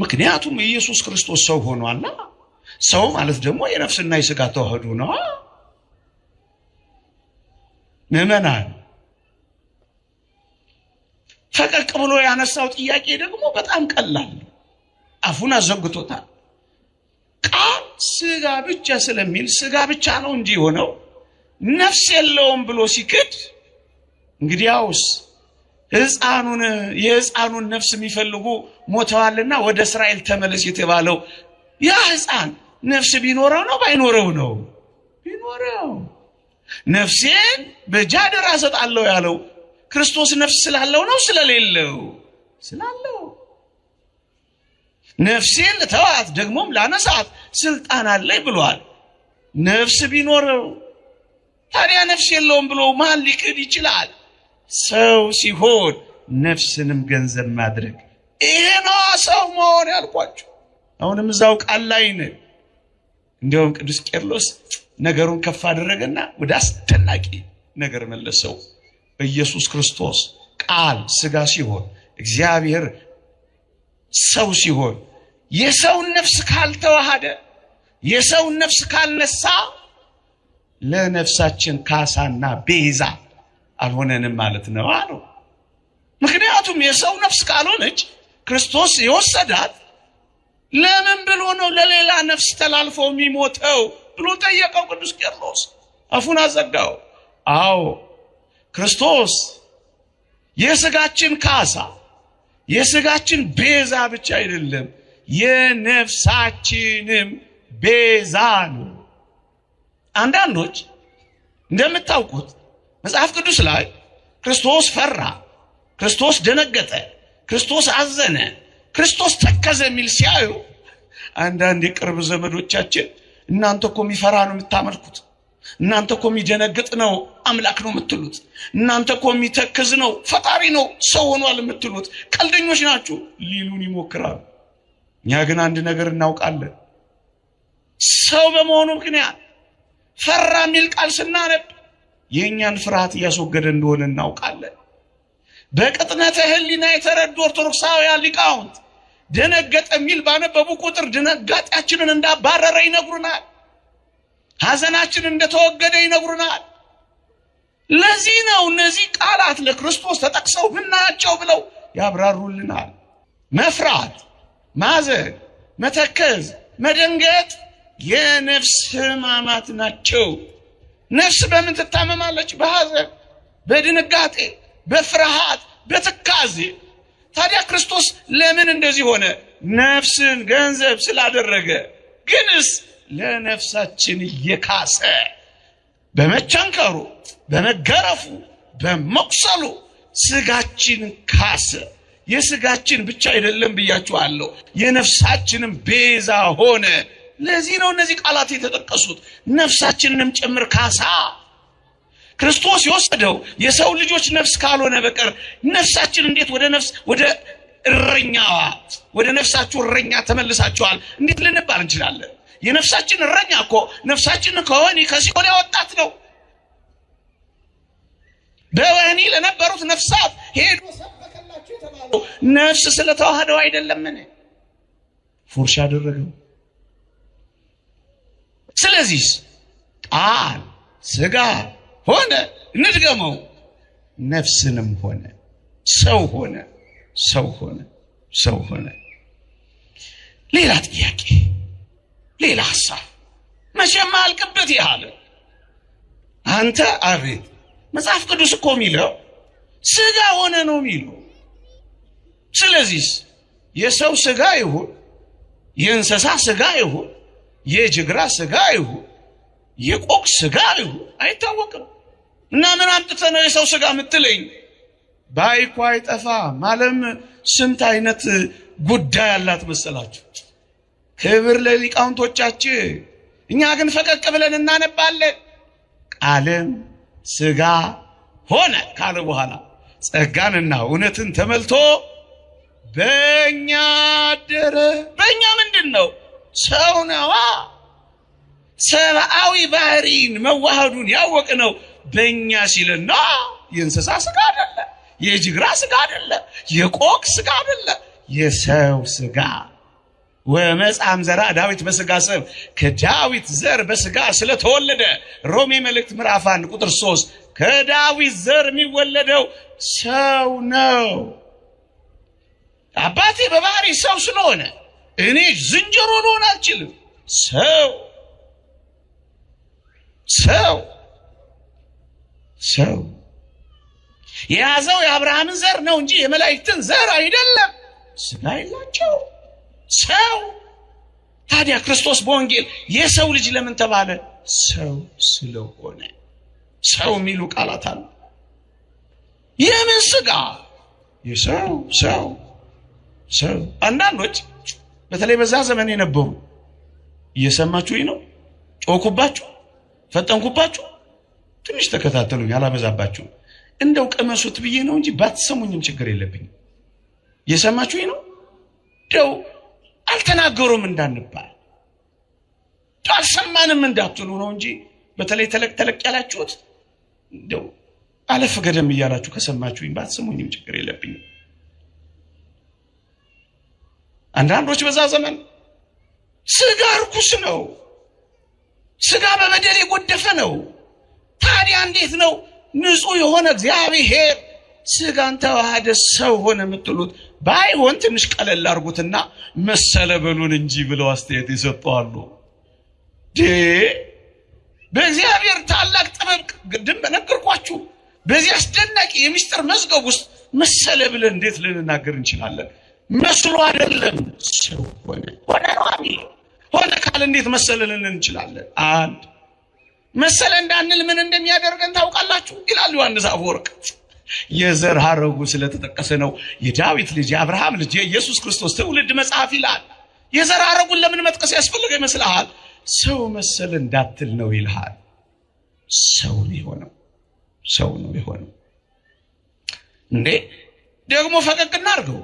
ምክንያቱም ኢየሱስ ክርስቶስ ሰው ሆኗልና፣ ሰው ማለት ደግሞ የነፍስና የሥጋ ተዋህዶ ነው። ምዕመናን ፈቀቅ ብሎ ያነሳው ጥያቄ ደግሞ በጣም ቀላል ነው። አፉን አዘግቶታል። ቃል ሥጋ ብቻ ስለሚል ሥጋ ብቻ ነው እንጂ ሆነው ነፍስ የለውም ብሎ ሲክድ፣ እንግዲያውስ የሕፃኑን ነፍስ የሚፈልጉ ሞተዋልና ወደ እስራኤል ተመለስ የተባለው ያ ሕፃን ነፍስ ቢኖረው ነው ባይኖረው ነው? ቢኖረው። ነፍሴን በጃደራ እሰጣለሁ ያለው ክርስቶስ ነፍስ ስላለው ነው ስለሌለው? ስላለው። ነፍሴን ልተዋት ደግሞም ላነሳት ስልጣን አለኝ ብሏል። ነፍስ ቢኖረው ታዲያ ነፍስ የለውም ብሎ ማን ሊክድ ይችላል? ሰው ሲሆን ነፍስንም ገንዘብ ማድረግ፣ ይሄ ነው ሰው መሆን ያልኳቸው። አሁንም እዛው ቃል ላይ ነን። እንዲያውም ቅዱስ ቄርሎስ ነገሩን ከፍ አደረገና ወደ አስደናቂ ነገር መለሰው። ኢየሱስ ክርስቶስ ቃል ሥጋ ሲሆን እግዚአብሔር ሰው ሲሆን የሰውን ነፍስ ካልተዋሃደ፣ የሰውን ነፍስ ካልነሳ ለነፍሳችን ካሳና ቤዛ አልሆነንም ማለት ነው አሉ። ምክንያቱም የሰው ነፍስ ካልሆነች ክርስቶስ የወሰዳት ለምን ብሎ ነው ለሌላ ነፍስ ተላልፎ የሚሞተው ብሎ ጠየቀው ቅዱስ ቄርሎስ። አፉን አዘጋው። አዎ ክርስቶስ የሥጋችን ካሳ፣ የሥጋችን ቤዛ ብቻ አይደለም የነፍሳችንም ቤዛ ነው። አንዳንዶች እንደምታውቁት መጽሐፍ ቅዱስ ላይ ክርስቶስ ፈራ፣ ክርስቶስ ደነገጠ፣ ክርስቶስ አዘነ፣ ክርስቶስ ተከዘ የሚል ሲያዩ አንዳንድ የቅርብ ዘመዶቻችን እናንተ እኮ የሚፈራ ነው የምታመልኩት፣ እናንተ እኮ የሚደነግጥ ነው አምላክ ነው የምትሉት፣ እናንተ እኮ የሚተክዝ ነው ፈጣሪ ነው ሰው ሆኗል የምትሉት ቀልደኞች ናችሁ ሊሉን ይሞክራሉ። እኛ ግን አንድ ነገር እናውቃለን። ሰው በመሆኑ ምክንያት ፈራ የሚል ቃል ስናነብ የእኛን ፍርሃት እያስወገደ እንደሆነ እናውቃለን። በቅጥነተ ሕሊና የተረዱ ኦርቶዶክሳውያን ሊቃውንት ደነገጠ የሚል ባነበቡ ቁጥር ድንጋጤያችንን እንዳባረረ ይነግሩናል። ሐዘናችንን እንደተወገደ ይነግሩናል። ለዚህ ነው እነዚህ ቃላት ለክርስቶስ ተጠቅሰው ብናያቸው ብለው ያብራሩልናል። መፍራት፣ ማዘን፣ መተከዝ፣ መደንገጥ የነፍስ ሕማማት ናቸው። ነፍስ በምን ትታመማለች? በሐዘን፣ በድንጋጤ፣ በፍርሃት፣ በትካዜ። ታዲያ ክርስቶስ ለምን እንደዚህ ሆነ? ነፍስን ገንዘብ ስላደረገ። ግንስ ለነፍሳችን እየካሰ በመቸንከሩ፣ በመገረፉ፣ በመቁሰሉ ስጋችን ካሰ። የስጋችን ብቻ አይደለም ብያችኋለሁ፣ የነፍሳችንም ቤዛ ሆነ። ለዚህ ነው እነዚህ ቃላት የተጠቀሱት፣ ነፍሳችንንም ጭምር ካሳ። ክርስቶስ የወሰደው የሰው ልጆች ነፍስ ካልሆነ በቀር ነፍሳችን እንዴት ወደ እረኛ ወደ ነፍሳችሁ እረኛ ተመልሳችኋል እንዴት ልንባል እንችላለን? የነፍሳችን እረኛ እኮ ነፍሳችንን ከወህኒ ከሲኦል ያወጣት ነው። በወህኒ ለነበሩት ነፍሳት ሄዶ ሰበከላችሁ የተባለው ነፍስ ስለተዋህደው አይደለምን? ፉርሽ አደረገው። ስለዚህ ቃል ሥጋ ሆነ፣ እንድገመው፣ ነፍስንም ሆነ፣ ሰው ሆነ፣ ሰው ሆነ፣ ሰው ሆነ። ሌላ ጥያቄ፣ ሌላ ሐሳብ መቼም አልቅበት ያለ አንተ አቤት። መጽሐፍ ቅዱስ እኮ የሚለው ሥጋ ሆነ ነው የሚለው። ስለዚህ የሰው ሥጋ ይሁን የእንስሳ ሥጋ ይሁን የጅግራ ሥጋ ይሁን የቆቅ ሥጋ ይሁን አይታወቅም። እና ምን አምጥተህ ነው የሰው ሥጋ የምትለኝ? ባይኳ አይጠፋ ማለም ስንት አይነት ጉዳይ አላት መሰላችሁ? ክብር ለሊቃውንቶቻችን። እኛ ግን ፈቀቅ ብለን እናነባለን። ቃልም ሥጋ ሆነ ካለ በኋላ ጸጋንና እውነትን ተመልቶ በእኛ አደረ። በእኛ ምንድን ነው? ሰው ነዋ። ሰብአዊ ባህሪን መዋሃዱን ያወቅነው በእኛ ሲልና የእንስሳ ሥጋ አይደለ፣ የጅግራ ሥጋ አይደለ፣ የቆቅ ሥጋ አይደለ፣ የሰው ሥጋ። ወመጻም ዘራ ዳዊት በሥጋ ሰብ፣ ከዳዊት ዘር በሥጋ ስለተወለደ ሮሜ መልእክት ምዕራፍ 1 ቁጥር 3 ከዳዊት ዘር የሚወለደው ሰው ነው። አባቴ በባህሪ ሰው ስለሆነ እኔ ዝንጀሮ ልሆን አልችልም። ሰው የያዘው የአብርሃምን ዘር ነው እንጂ የመላእክትን ዘር አይደለም። ሥጋ የላቸው ሰው። ታዲያ ክርስቶስ በወንጌል የሰው ልጅ ለምን ተባለ? ሰው ስለሆነ። ሰው የሚሉ ቃላት አሉ። የምን ሥጋ? የሰው ሰው። አንዳንዶች በተለይ በዛ ዘመን የነበሩ እየሰማችሁኝ ነው? ጮኩባችሁ? ፈጠንኩባችሁ? ትንሽ ተከታተሉኝ፣ አላበዛባችሁ። እንደው ቀመሱት ብዬ ነው እንጂ ባትሰሙኝም ችግር የለብኝም። እየሰማችሁኝ ነው? እንደው አልተናገሩም እንዳንባል፣ አልሰማንም እንዳትሉ ነው እንጂ በተለይ ተለቅ ያላችሁት እንደው አለፍ ገደም እያላችሁ ከሰማችሁኝ ባትሰሙኝም ችግር የለብኝም። አንዳንዶች በዛ ዘመን ሥጋ ርኩስ ነው፣ ሥጋ በበደል የጎደፈ ነው። ታዲያ እንዴት ነው ንጹሕ የሆነ እግዚአብሔር ሥጋን ተዋህደ ሰው ሆነ የምትሉት? ባይሆን ትንሽ ቀለል አድርጉትና መሰለ በሉን እንጂ ብለው አስተያየት ይሰጣሉ። በእግዚአብሔር ታላቅ ጥበብ ቅድም በነገርኳችሁ በዚህ አስደናቂ የምስጢር መዝገብ ውስጥ መሰለ ብለን እንዴት ልንናገር እንችላለን? መስሎ አይደለም፣ ሰው ሆነ ሆነ ካለ እንዴት መሰለ ልንን እንችላለን? አንድ መሰለ እንዳንል ምን እንደሚያደርገን ታውቃላችሁ? ይላል ዮሐንስ አፈወርቅ። የዘር ሐረጉ ስለተጠቀሰ ነው። የዳዊት ልጅ የአብርሃም ልጅ የኢየሱስ ክርስቶስ ትውልድ መጽሐፍ ይላል። የዘር ሐረጉን ለምን መጥቀስ ያስፈልገው ይመስልሃል? ሰው መሰለ እንዳትል ነው ይልሃል። ሰው ነው የሆነው። እንዴ ደግሞ ፈቀቅ እናድርገው፣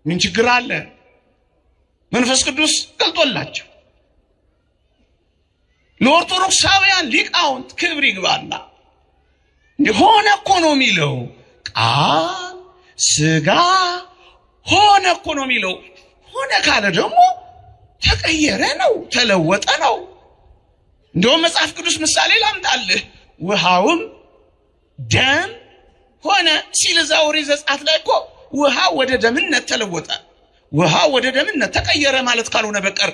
ምን ችግር አለ? መንፈስ ቅዱስ ገልጦላቸው ለኦርቶዶክሳውያን ሊቃውንት ክብር ይግባና ሆነ እኮ ነው የሚለው ቃል ሥጋ ሆነ እኮ ነው የሚለው። ሆነ ካለ ደግሞ ተቀየረ ነው፣ ተለወጠ ነው። እንደውም መጽሐፍ ቅዱስ ምሳሌ ላምጣልህ። ውሃውም ደም ሆነ ሲል እዛው ኦሪት ዘጸአት ላይ እኮ ውሃ ወደ ደምነት ተለወጠ፣ ውሃ ወደ ደምነት ተቀየረ ማለት ካልሆነ በቀር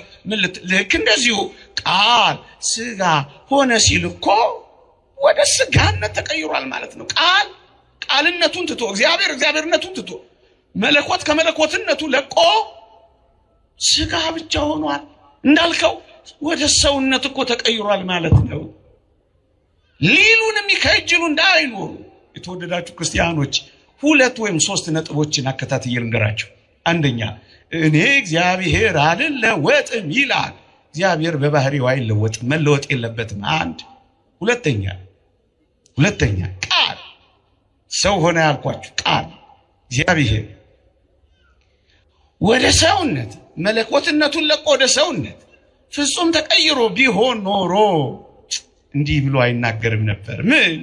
ልክ እንደዚሁ ቃል ሥጋ ሆነ ሲል እኮ ወደ ሥጋነት ተቀይሯል ማለት ነው። ቃል ቃልነቱን ትቶ እግዚአብሔርነቱን ትቶ መለኮት ከመለኮትነቱ ለቆ ሥጋ ብቻ ሆኗል። እንዳልከው ወደ ሰውነት እኮ ተቀይሯል ማለት ነው። ሊሉን የሚከጅሉ እንዳይኖሩ የተወደዳችሁ ክርስቲያኖች 2 ወይም 3 ነጥቦችን አከታትዬ ልንገራችሁ። አንደኛ እኔ እግዚአብሔር አልለወጥም ይላል። እግዚአብሔር በባህሪው አይለወጥም፣ መለወጥ የለበትም። አንድ ሁለተኛ ቃል ሰው ሆነ ያልኳችሁ ቃል እግዚአብሔር ወደ ሰውነት መለኮትነቱን ለቆ ወደ ሰውነት ፍጹም ተቀይሮ ቢሆን ኖሮ እንዲህ ብሎ አይናገርም ነበር። ምን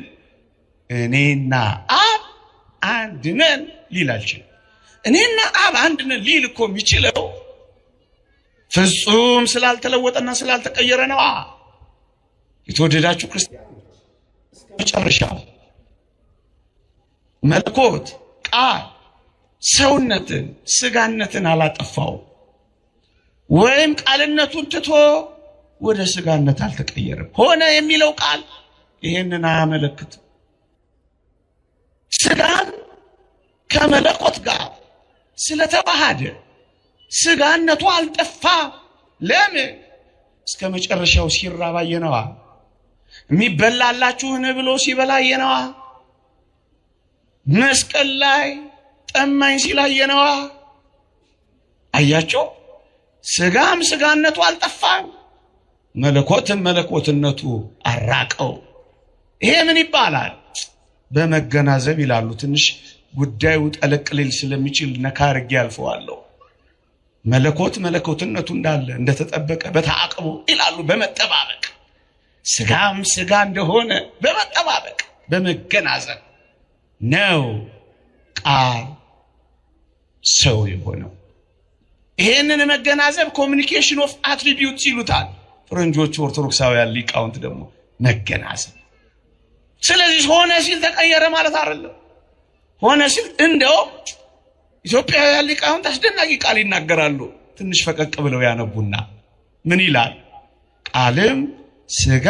እኔና አብ አንድ ነን ሊል አልችልም። እኔና አብ አንድ ነን ሊል እኮ የሚችለው ፍጹም ስላልተለወጠና ስላልተቀየረ ነው። የተወደዳችሁ ክርስቲያኖች መጨረሻው መለኮት ቃል ሰውነትን ሥጋነትን አላጠፋው ወይም ቃልነቱን ትቶ ወደ ሥጋነት አልተቀየረም። ሆነ የሚለው ቃል ይሄንን አያመለክትም። ሥጋን ከመለኮት ጋር ስለተዋሃደ ሥጋነቱ አልጠፋ። ለምን? እስከ መጨረሻው ሲራብ አየነዋ። የሚበላላችሁን ብሎ ሲበላ አየነዋ። መስቀል ላይ ጠማኝ ሲል አየነዋ። አያቸው። ሥጋም ሥጋነቱ አልጠፋም፣ መለኮትም መለኮትነቱ አራቀው። ይሄ ምን ይባላል? በመገናዘብ ይላሉ። ትንሽ ጉዳዩ ጠለቅ ሊል ስለሚችል ነካ አድርጌ አልፈዋለሁ። መለኮት መለኮትነቱ እንዳለ እንደተጠበቀ በተአቅቦ ይላሉ። በመጠባበቅ ሥጋም ሥጋ እንደሆነ በመጠባበቅ በመገናዘብ ነው ቃል ሰው የሆነው። ይሄንን መገናዘብ ኮሚኒኬሽን ኦፍ አትሪቢዩትስ ይሉታል ፈረንጆቹ። ኦርቶዶክሳውያን ሊቃውንት ደግሞ መገናዘብ። ስለዚህ ሆነ ሲል ተቀየረ ማለት አይደለም። ሆነ ሲል እንደውም ኢትዮጵያውያን ሊቃውንት አስደናቂ ቃል ይናገራሉ። ትንሽ ፈቀቅ ብለው ያነቡና ምን ይላል? ቃልም ሥጋ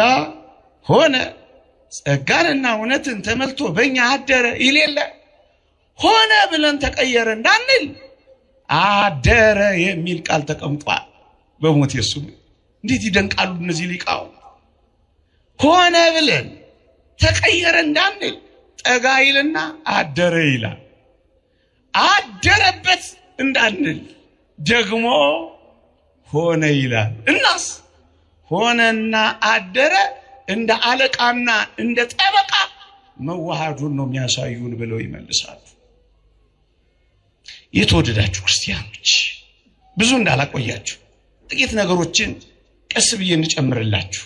ሆነ ጸጋንና እውነትን ተመልቶ በእኛ አደረ ይል የለ። ሆነ ብለን ተቀየረ እንዳንል አደረ የሚል ቃል ተቀምጧል በሞት የሱ። እንዴት ይደንቃሉ እነዚህ ሊቃውንት! ሆነ ብለን ተቀየረ እንዳንል ጠጋ ይልና አደረ ይላል። አደረበት እንዳንል ደግሞ ሆነ ይላል። እናስ ሆነና አደረ እንደ አለቃና እንደ ጠበቃ መዋሃዱን ነው የሚያሳዩን ብለው ይመልሳሉ። የተወደዳችሁ ክርስቲያኖች ብዙ እንዳላቆያችሁ ጥቂት ነገሮችን ቀስ ብዬ እንጨምርላችሁ።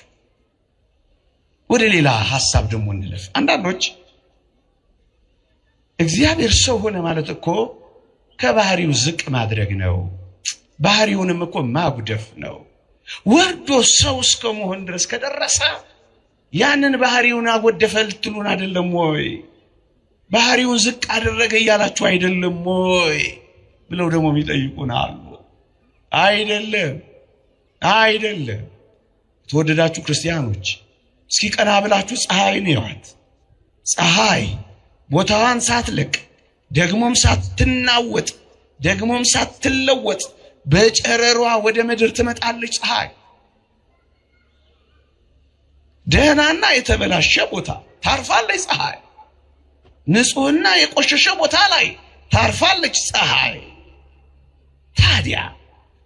ወደ ሌላ ሐሳብ ደግሞ እንለፍ። አንዳንዶች እግዚአብሔር ሰው ሆነ ማለት እኮ ከባህሪው ዝቅ ማድረግ ነው፣ ባህሪውንም እኮ ማጉደፍ ነው። ወርዶ ሰው እስከ መሆን ድረስ ከደረሰ ያንን ባህሪውን አጎደፈ ልትሉን አይደለም ወይ? ባህሪውን ዝቅ አደረገ እያላችሁ አይደለም ወይ ብለው ደግሞ የሚጠይቁን አሉ። አይደለም። የተወደዳችሁ ክርስቲያኖች እስኪ ቀና ብላችሁ ፀሐይን እዩዋት። ፀሐይ ቦታዋን ሳትለቅ ደግሞም ሳትናወጥ ደግሞም ሳትለወጥ በጨረሯ ወደ ምድር ትመጣለች። ፀሐይ ደህናና የተበላሸ ቦታ ታርፋለች። ፀሐይ ንጹህና የቆሸሸ ቦታ ላይ ታርፋለች። ፀሐይ ታዲያ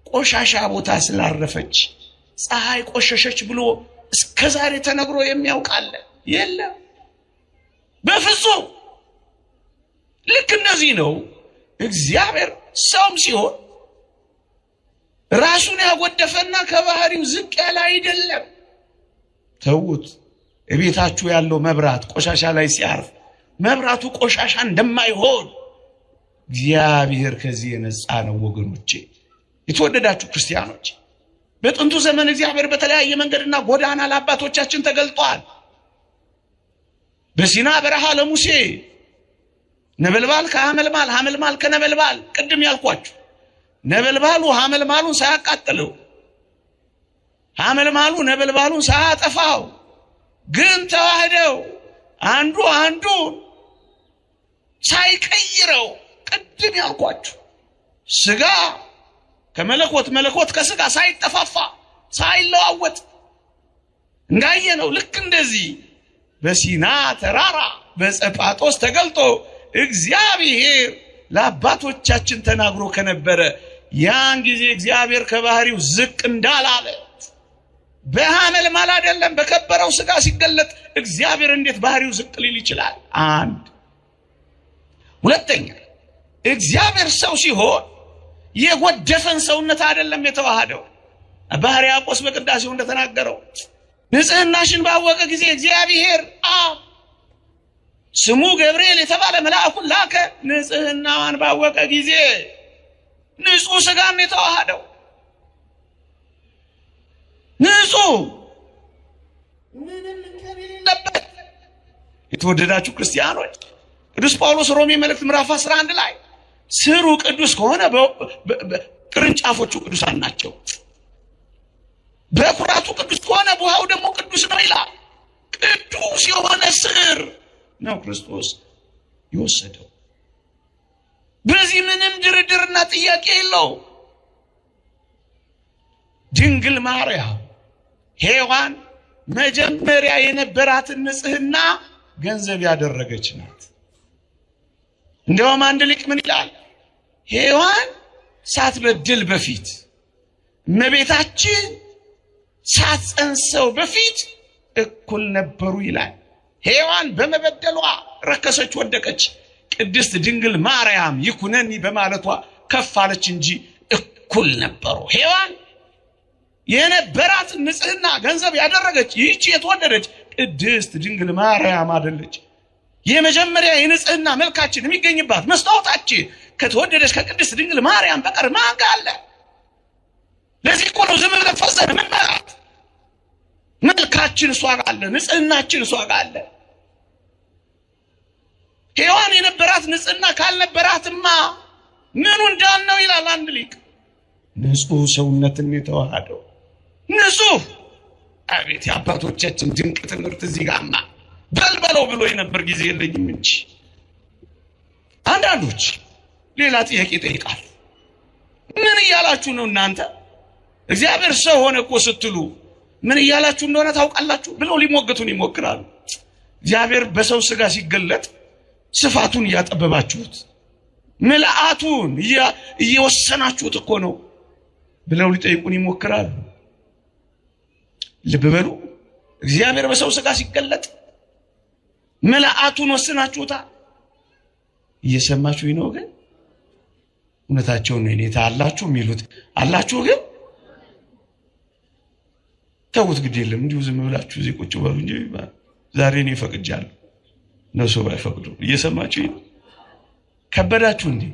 ቆሻሻ ቦታ ስላረፈች ፀሐይ ቆሸሸች ብሎ እስከዛሬ ተነግሮ የሚያውቃለ? የለም በፍጹም። ልክ እንደዚህ ነው እግዚአብሔር ሰውም ሲሆን ራሱን ያጎደፈና ከባህሪው ዝቅ ያለ አይደለም። ተውት። እቤታችሁ ያለው መብራት ቆሻሻ ላይ ሲያርፍ መብራቱ ቆሻሻ እንደማይሆን እግዚአብሔር ከዚህ የነጻ ነው ወገኖቼ። የተወደዳችሁ ክርስቲያኖች በጥንቱ ዘመን እግዚአብሔር በተለያየ መንገድና ጎዳና ለአባቶቻችን ተገልጧል። በሲና በረሃ ለሙሴ ነበልባል ከሐመልማል ሐመልማል ከነበልባል፣ ቅድም ያልኳችሁ ነበልባሉ ሐመልማሉን ሳያቃጥለው ሐመልማሉ ነበልባሉን ሳያጠፋው ግን ተዋህደው አንዱ አንዱን ሳይቀይረው፣ ቅድም ያልኳችሁ ስጋ ከመለኮት መለኮት ከስጋ ሳይጠፋፋ ሳይለዋወጥ እንዳየነው ልክ እንደዚህ በሲና ተራራ በጸጳጦስ ተገልጦ እግዚአብሔር ለአባቶቻችን ተናግሮ ከነበረ ያን ጊዜ እግዚአብሔር ከባህሪው ዝቅ እንዳላለ በሐመልማል አይደለም በከበረው ስጋ ሲገለጥ እግዚአብሔር እንዴት ባህሪው ዝቅ ሊል ይችላል? አንድ ሁለተኛ እግዚአብሔር ሰው ሲሆን የጎደፈን ሰውነት አይደለም የተዋሃደው። አባ ሕርያቆስ በቅዳሴው እንደተናገረው ንጽህናሽን ባወቀ ጊዜ እግዚአብሔር አብ ስሙ ገብርኤል የተባለ መልአኩን ላከ። ንጽህናዋን ባወቀ ጊዜ ንጹህ ስጋን የተዋሃደው ንጹህ ምንም እንከን የሌለበት። የተወደዳችሁ ክርስቲያኖች ቅዱስ ጳውሎስ ሮሜ መልእክት ምዕራፍ 11 ላይ ስሩ ቅዱስ ከሆነ ቅርንጫፎቹ ቅዱሳን ናቸው፣ በኩራቱ ቅዱስ ከሆነ ቡሃው ደግሞ ቅዱስ ነው ይላል። ቅዱስ የሆነ ስር ነው ክርስቶስ የወሰደው። በዚህ ምንም ድርድርና ጥያቄ የለው። ድንግል ማርያም ሔዋን መጀመሪያ የነበራትን ንጽህና ገንዘብ ያደረገች ናት። እንደውም አንድ ሊቅ ምን ይላል? ሔዋን ሳትበድል በፊት እመቤታችን ሳትጸንሰው በፊት እኩል ነበሩ ይላል። ሔዋን በመበደሏ ረከሰች፣ ወደቀች። ቅድስት ድንግል ማርያም ይኩነኒ በማለቷ ከፍ አለች እንጂ እኩል ነበሩ። ሔዋን የነበራት ንጽህና ገንዘብ ያደረገች ይህች የተወደደች ቅድስት ድንግል ማርያም አይደለች? የመጀመሪያ የንጽህና መልካችን የሚገኝባት መስታወታችን ከተወደደች ከቅድስት ድንግል ማርያም በቀር ማን ጋር አለ? ለዚህ እኮ ነው ዝም ብለን ፈዘን ምንመራት። መልካችን እሷ ጋር አለ፣ ንጽህናችን እሷ ጋር አለ። ሔዋን የነበራት ንጽህና ካልነበራትማ ምኑ እንዳልነው ይላል አንድ ሊቅ። ንጹህ ሰውነትን የተዋሃደው ንጹህ። አቤት የአባቶቻችን ድንቅ ትምህርት! እዚህ ጋርማ በልበለው ብሎ የነበር ጊዜ የለኝም እንጂ አንዳንዶች ሌላ ጥያቄ ይጠይቃሉ። ምን እያላችሁ ነው እናንተ? እግዚአብሔር ሰው ሆነ እኮ ስትሉ ምን እያላችሁ እንደሆነ ታውቃላችሁ ብለው ሊሞግቱን ይሞክራሉ። እግዚአብሔር በሰው ስጋ ሲገለጥ ስፋቱን እያጠበባችሁት ምልአቱን እየወሰናችሁት እኮ ነው ብለው ሊጠይቁን ይሞክራሉ። ልብ በሉ። እግዚአብሔር በሰው ስጋ ሲገለጥ ምልአቱን ወስናችሁታል። እየሰማችሁኝ ነው? ግን እውነታቸውን ነው። እኔታ አላችሁ የሚሉት አላችሁ፣ ግን ተውት፣ ግድ የለም እንዲሁ ዝም ብላችሁ እዚህ ቁጭ በሉ እንጂ ዛሬ እኔ ፈቅጃለሁ፣ እነሱ ባይፈቅዱ። እየሰማችሁኝ ነው? ከበዳችሁ እንዴ?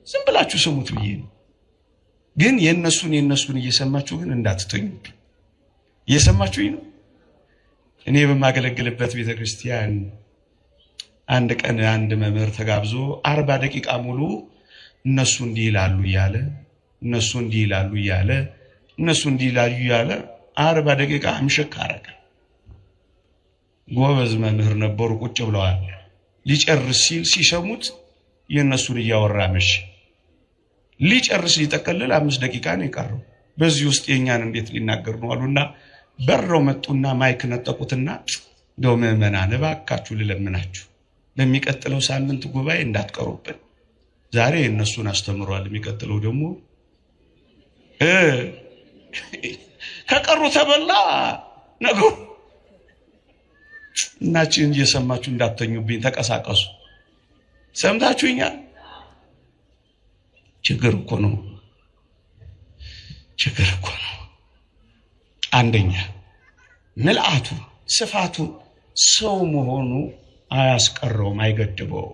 ዝም ብላችሁ ስሙት ብዬ ነው። ግን የነሱን እየሰማችሁ ግን እንዳትተኙ። እየሰማችሁኝ ነው? እኔ በማገለግልበት ቤተክርስቲያን አንድ ቀን አንድ መምህር ተጋብዞ 40 ደቂቃ ሙሉ እነሱ እንዲህ ይላሉ እያለ እነሱ እንዲህ ይላሉ እያለ እነሱ እንዲህ ይላሉ እያለ 40 ደቂቃ አምሽክ አረገ። ጎበዝ መምህር ነበሩ፣ ቁጭ ብለዋል። ሊጨርስ ሲል ሲሰሙት የነሱን እያወራ መሽ። ሊጨርስ ሊጠቀልል 5 ደቂቃ ነው የቀረው። በዚህ ውስጥ የኛን እንዴት ሊናገር ነው አሉና በረው መጡና ማይክ ነጠቁትና እንደው ምዕመናን እባካችሁ ልለምናችሁ በሚቀጥለው ሳምንት ጉባኤ እንዳትቀሩብን። ዛሬ እነሱን አስተምሯል፣ የሚቀጥለው ደግሞ ከቀሩ ተበላ ነገሩ። እናችን እየሰማችሁ እንዳትተኙብኝ ተቀሳቀሱ። ሰምታችሁኛል? ችግር እኮ ነው። አንደኛ ምልአቱ ስፋቱ ሰው መሆኑ አያስቀረውም፣ አይገድበው።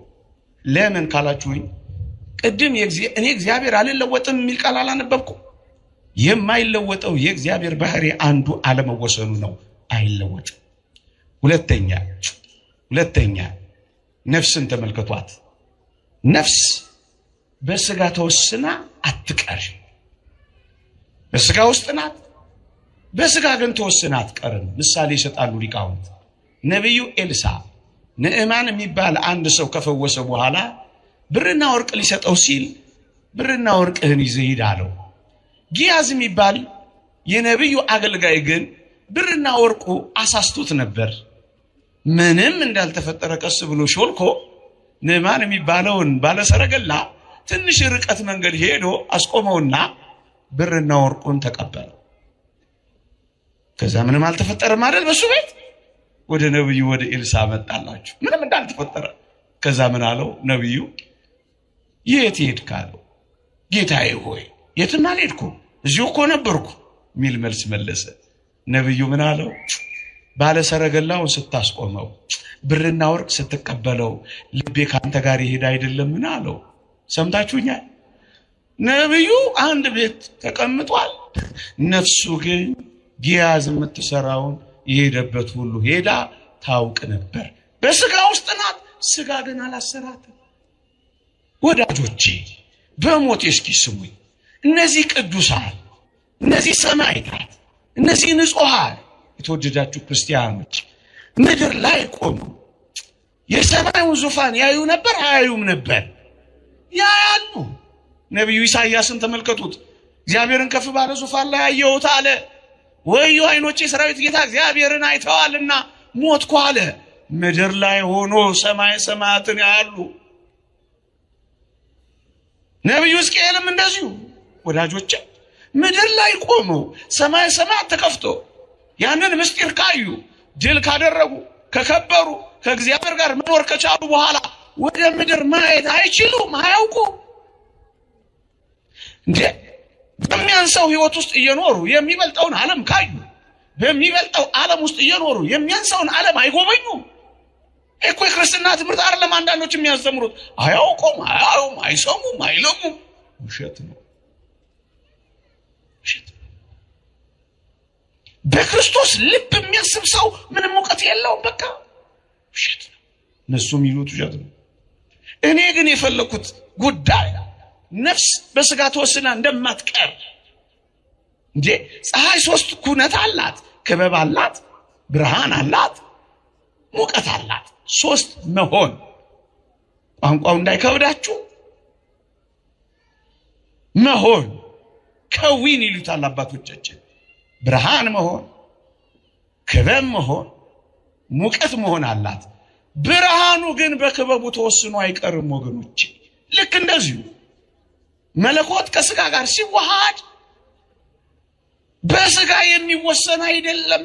ለምን ካላችሁኝ ቅድም እኔ እግዚአብሔር አልለወጥም የሚል ቃል አላነበብኩም? የማይለወጠው የእግዚአብሔር ባህሪ አንዱ አለመወሰኑ ነው፣ አይለወጥም። ሁለተኛ ነፍስን ተመልከቷት። ነፍስ በስጋ ተወስና አትቀርም። በስጋ ውስጥ ናት፣ በስጋ ግን ተወስና አትቀርም። ምሳሌ ይሰጣሉ ሊቃውንት። ነቢዩ ኤልሳ ንዕማን የሚባል አንድ ሰው ከፈወሰ በኋላ ብርና ወርቅ ሊሰጠው ሲል ብርና ወርቅህን ይዘህ ሂድ አለው። ጊያዝ የሚባል የነቢዩ አገልጋይ ግን ብርና ወርቁ አሳስቶት ነበር። ምንም እንዳልተፈጠረ ቀስ ብሎ ሾልኮ ንዕማን የሚባለውን ባለሰረገላ ትንሽ ርቀት መንገድ ሄዶ አስቆመውና ብርና ወርቁን ተቀበለው። ከዛ ምንም አልተፈጠረም አይደል? በሱ ቤት ወደ ነብዩ ወደ ኤልሳ መጣላችሁ፣ ምንም እንዳልተፈጠረ። ከዛ ምን አለው ነብዩ? የት ሄድክ አለው። ጌታዬ ሆይ የትም አልሄድኩም፣ እዚሁ እኮ ነበርኩ የሚል መልስ መለሰ። ነብዩ ምን አለው? ባለሰረገላውን ስታስቆመው ብርና ወርቅ ስትቀበለው ልቤ ካንተ ጋር ይሄድ አይደለም ምን አለው? ሰምታችሁኛል? ነብዩ አንድ ቤት ተቀምጧል፣ ነፍሱ ግን ጊያዝ የምትሰራውን የሄደበት ሁሉ ሄዳ ታውቅ ነበር። በስጋ ውስጥ ናት፣ ስጋ ግን አላሰራትም። ወዳጆቼ በሞት እስኪ ስሙኝ። እነዚህ ቅዱሳን፣ እነዚህ ሰማዕታት፣ እነዚህ ንጹሃን የተወደዳችሁ ክርስቲያኖች ምድር ላይ ቆሙ። የሰማዩን ዙፋን ያዩ ነበር? አያዩም ነበር? ያያሉ። ነቢዩ ኢሳይያስን ተመልከቱት። እግዚአብሔርን ከፍ ባለ ዙፋን ላይ አየሁት አለ። ወዮ ዓይኖቼ የሰራዊት ጌታ እግዚአብሔርን አይተዋልና ሞትኩ አለ። ምድር ላይ ሆኖ ሰማይ ሰማያትን ያያሉ። ነቢዩ ሕዝቅኤልም እንደዚሁ ወዳጆቼ ምድር ላይ ቆመው ሰማይ ሰማያት ተከፍቶ ያንን ምስጢር ካዩ፣ ድል ካደረጉ፣ ከከበሩ፣ ከእግዚአብሔር ጋር መኖር ከቻሉ በኋላ ወደ ምድር ማየት አይችሉም፣ አያውቁ እንዴ? በሚያንሰው ህይወት ውስጥ እየኖሩ የሚበልጠውን ዓለም ካዩ፣ በሚበልጠው ዓለም ውስጥ እየኖሩ የሚያንሰውን ዓለም አይጎበኙም እኮ። የክርስትና ትምህርት አይደለም አንዳንዶች የሚያስተምሩት። አያውቁም፣ አያዩም፣ አይሰሙም፣ አይለሙም። ውሸት ነው። በክርስቶስ ልብ የሚያስብ ሰው ምንም እውቀት የለውም። በቃ ውሸት ነው። እነሱ የሚሉት ውሸት ነው። እኔ ግን የፈለኩት ጉዳይ ነፍስ በስጋ ተወስና እንደማትቀር እንዴ። ፀሐይ 3 ኩነት አላት፣ ክበብ አላት፣ ብርሃን አላት፣ ሙቀት አላት። 3 መሆን ቋንቋው እንዳይከብዳችሁ መሆን ከዊን ይሉታል አባቶቻችን። ብርሃን መሆን፣ ክበብ መሆን፣ ሙቀት መሆን አላት። ብርሃኑ ግን በክበቡ ተወስኖ አይቀርም ወገኖቼ። ልክ እንደዚሁ መለኮት ከስጋ ጋር ሲዋሃድ በስጋ የሚወሰን አይደለም።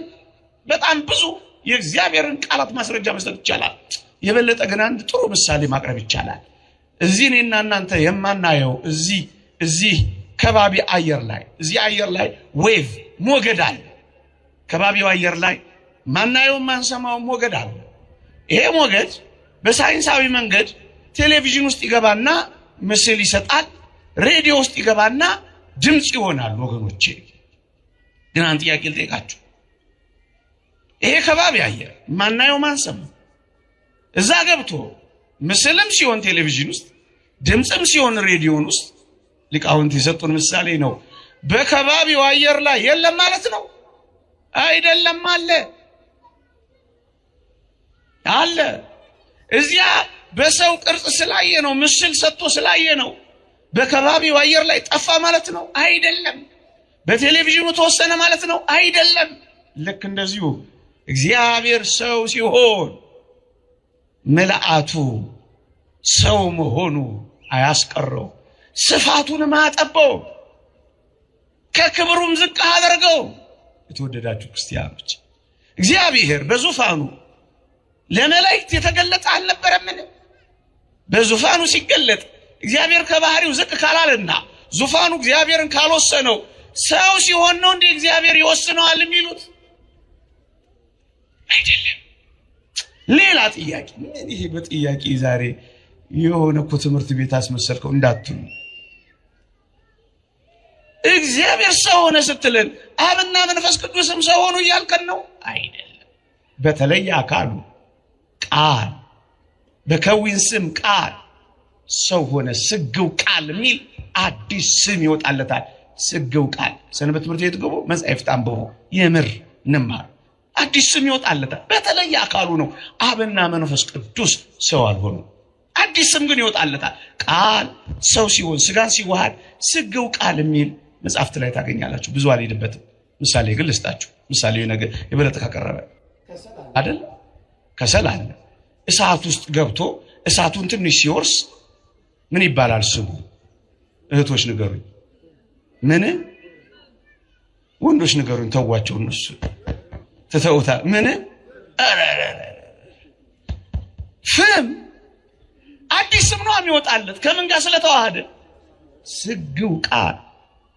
በጣም ብዙ የእግዚአብሔርን ቃላት ማስረጃ መስጠት ይቻላል። የበለጠ ግን አንድ ጥሩ ምሳሌ ማቅረብ ይቻላል። እዚህ እኔና እናንተ የማናየው እዚህ ከባቢ አየር ላይ እዚህ አየር ላይ ዌቭ ሞገድ አለ። ከባቢው አየር ላይ ማናየው ማንሰማው ሞገድ አለ። ይሄ ሞገድ በሳይንሳዊ መንገድ ቴሌቪዥን ውስጥ ይገባና ምስል ይሰጣል፣ ሬዲዮ ውስጥ ይገባና ድምጽ ይሆናል። ወገኖቼ ግን አንድ ጥያቄ ልጠይቃችሁ። ይሄ ከባቢ አየር ማናየው ማንሰማው እዛ ገብቶ ምስልም ሲሆን ቴሌቪዥን ውስጥ ድምጽም ሲሆን ሬዲዮን ውስጥ ሊቃውንት የሰጡን ምሳሌ ነው። በከባቢው አየር ላይ የለም ማለት ነው አይደለም? አለ። እዚያ በሰው ቅርጽ ስላየ ነው፣ ምስል ሰጥቶ ስላየ ነው በከባቢው አየር ላይ ጠፋ ማለት ነው አይደለም? በቴሌቪዥኑ ተወሰነ ማለት ነው አይደለም? ልክ እንደዚሁ እግዚአብሔር ሰው ሲሆን መልአቱ ሰው መሆኑ አያስቀረው፣ ስፋቱንም አጠበው፣ ከክብሩም ዝቅ አደረገው። የተወደዳችሁ ክርስቲያኖች እግዚአብሔር በዙፋኑ ለመላእክት የተገለጠ አልነበረምን? በዙፋኑ ሲገለጥ እግዚአብሔር ከባህሪው ዝቅ ካላለና ዙፋኑ እግዚአብሔርን ካልወሰነው ሰው ሲሆን ነው እንደ እግዚአብሔር ይወስነዋል የሚሉት አይደለም። ሌላ ጥያቄ ምን ይሄ በጥያቄ ዛሬ የሆነ እኮ ትምህርት ቤት አስመሰልከው እንዳትሉ። እግዚአብሔር ሰው ሆነ ስትልን አብና መንፈስ ቅዱስም ሰው ሆኑ እያልከን ነው አይደለም። በተለይ አካሉ ቃል በከዊን ስም ቃል ሰው ሆነ ስግው ቃል የሚል አዲስ ስም ይወጣለታል። ስግው ቃል ሰንበት ትምህርት ቤት ገቡ መጻሕፍት አንብቡ የምር እንማር። አዲስ ስም ይወጣለታል። በተለይ አካሉ ነው። አብና መንፈስ ቅዱስ ሰው አልሆኑ። አዲስ ስም ግን ይወጣለታል። ቃል ሰው ሲሆን ስጋን ሲዋሃድ ስግው ቃል የሚል መጽሐፍት ላይ ታገኛላችሁ። ብዙ አልሄድበትም። ምሳሌ ግን ልስጣችሁ። ምሳሌ ነገር የበለጠ ካቀረበ አይደል? ከሰል አለ። እሳት ውስጥ ገብቶ እሳቱን ትንሽ ሲወርስ ምን ይባላል ስሙ? እህቶች ንገሩኝ። ምን? ወንዶች ንገሩኝ። ተዋቸው እነሱ ተተውታ። ምን? ፍም። አዲስ ስም ነው የሚወጣለት። ከምን ጋር ስለተዋሃደ? ስግው ቃል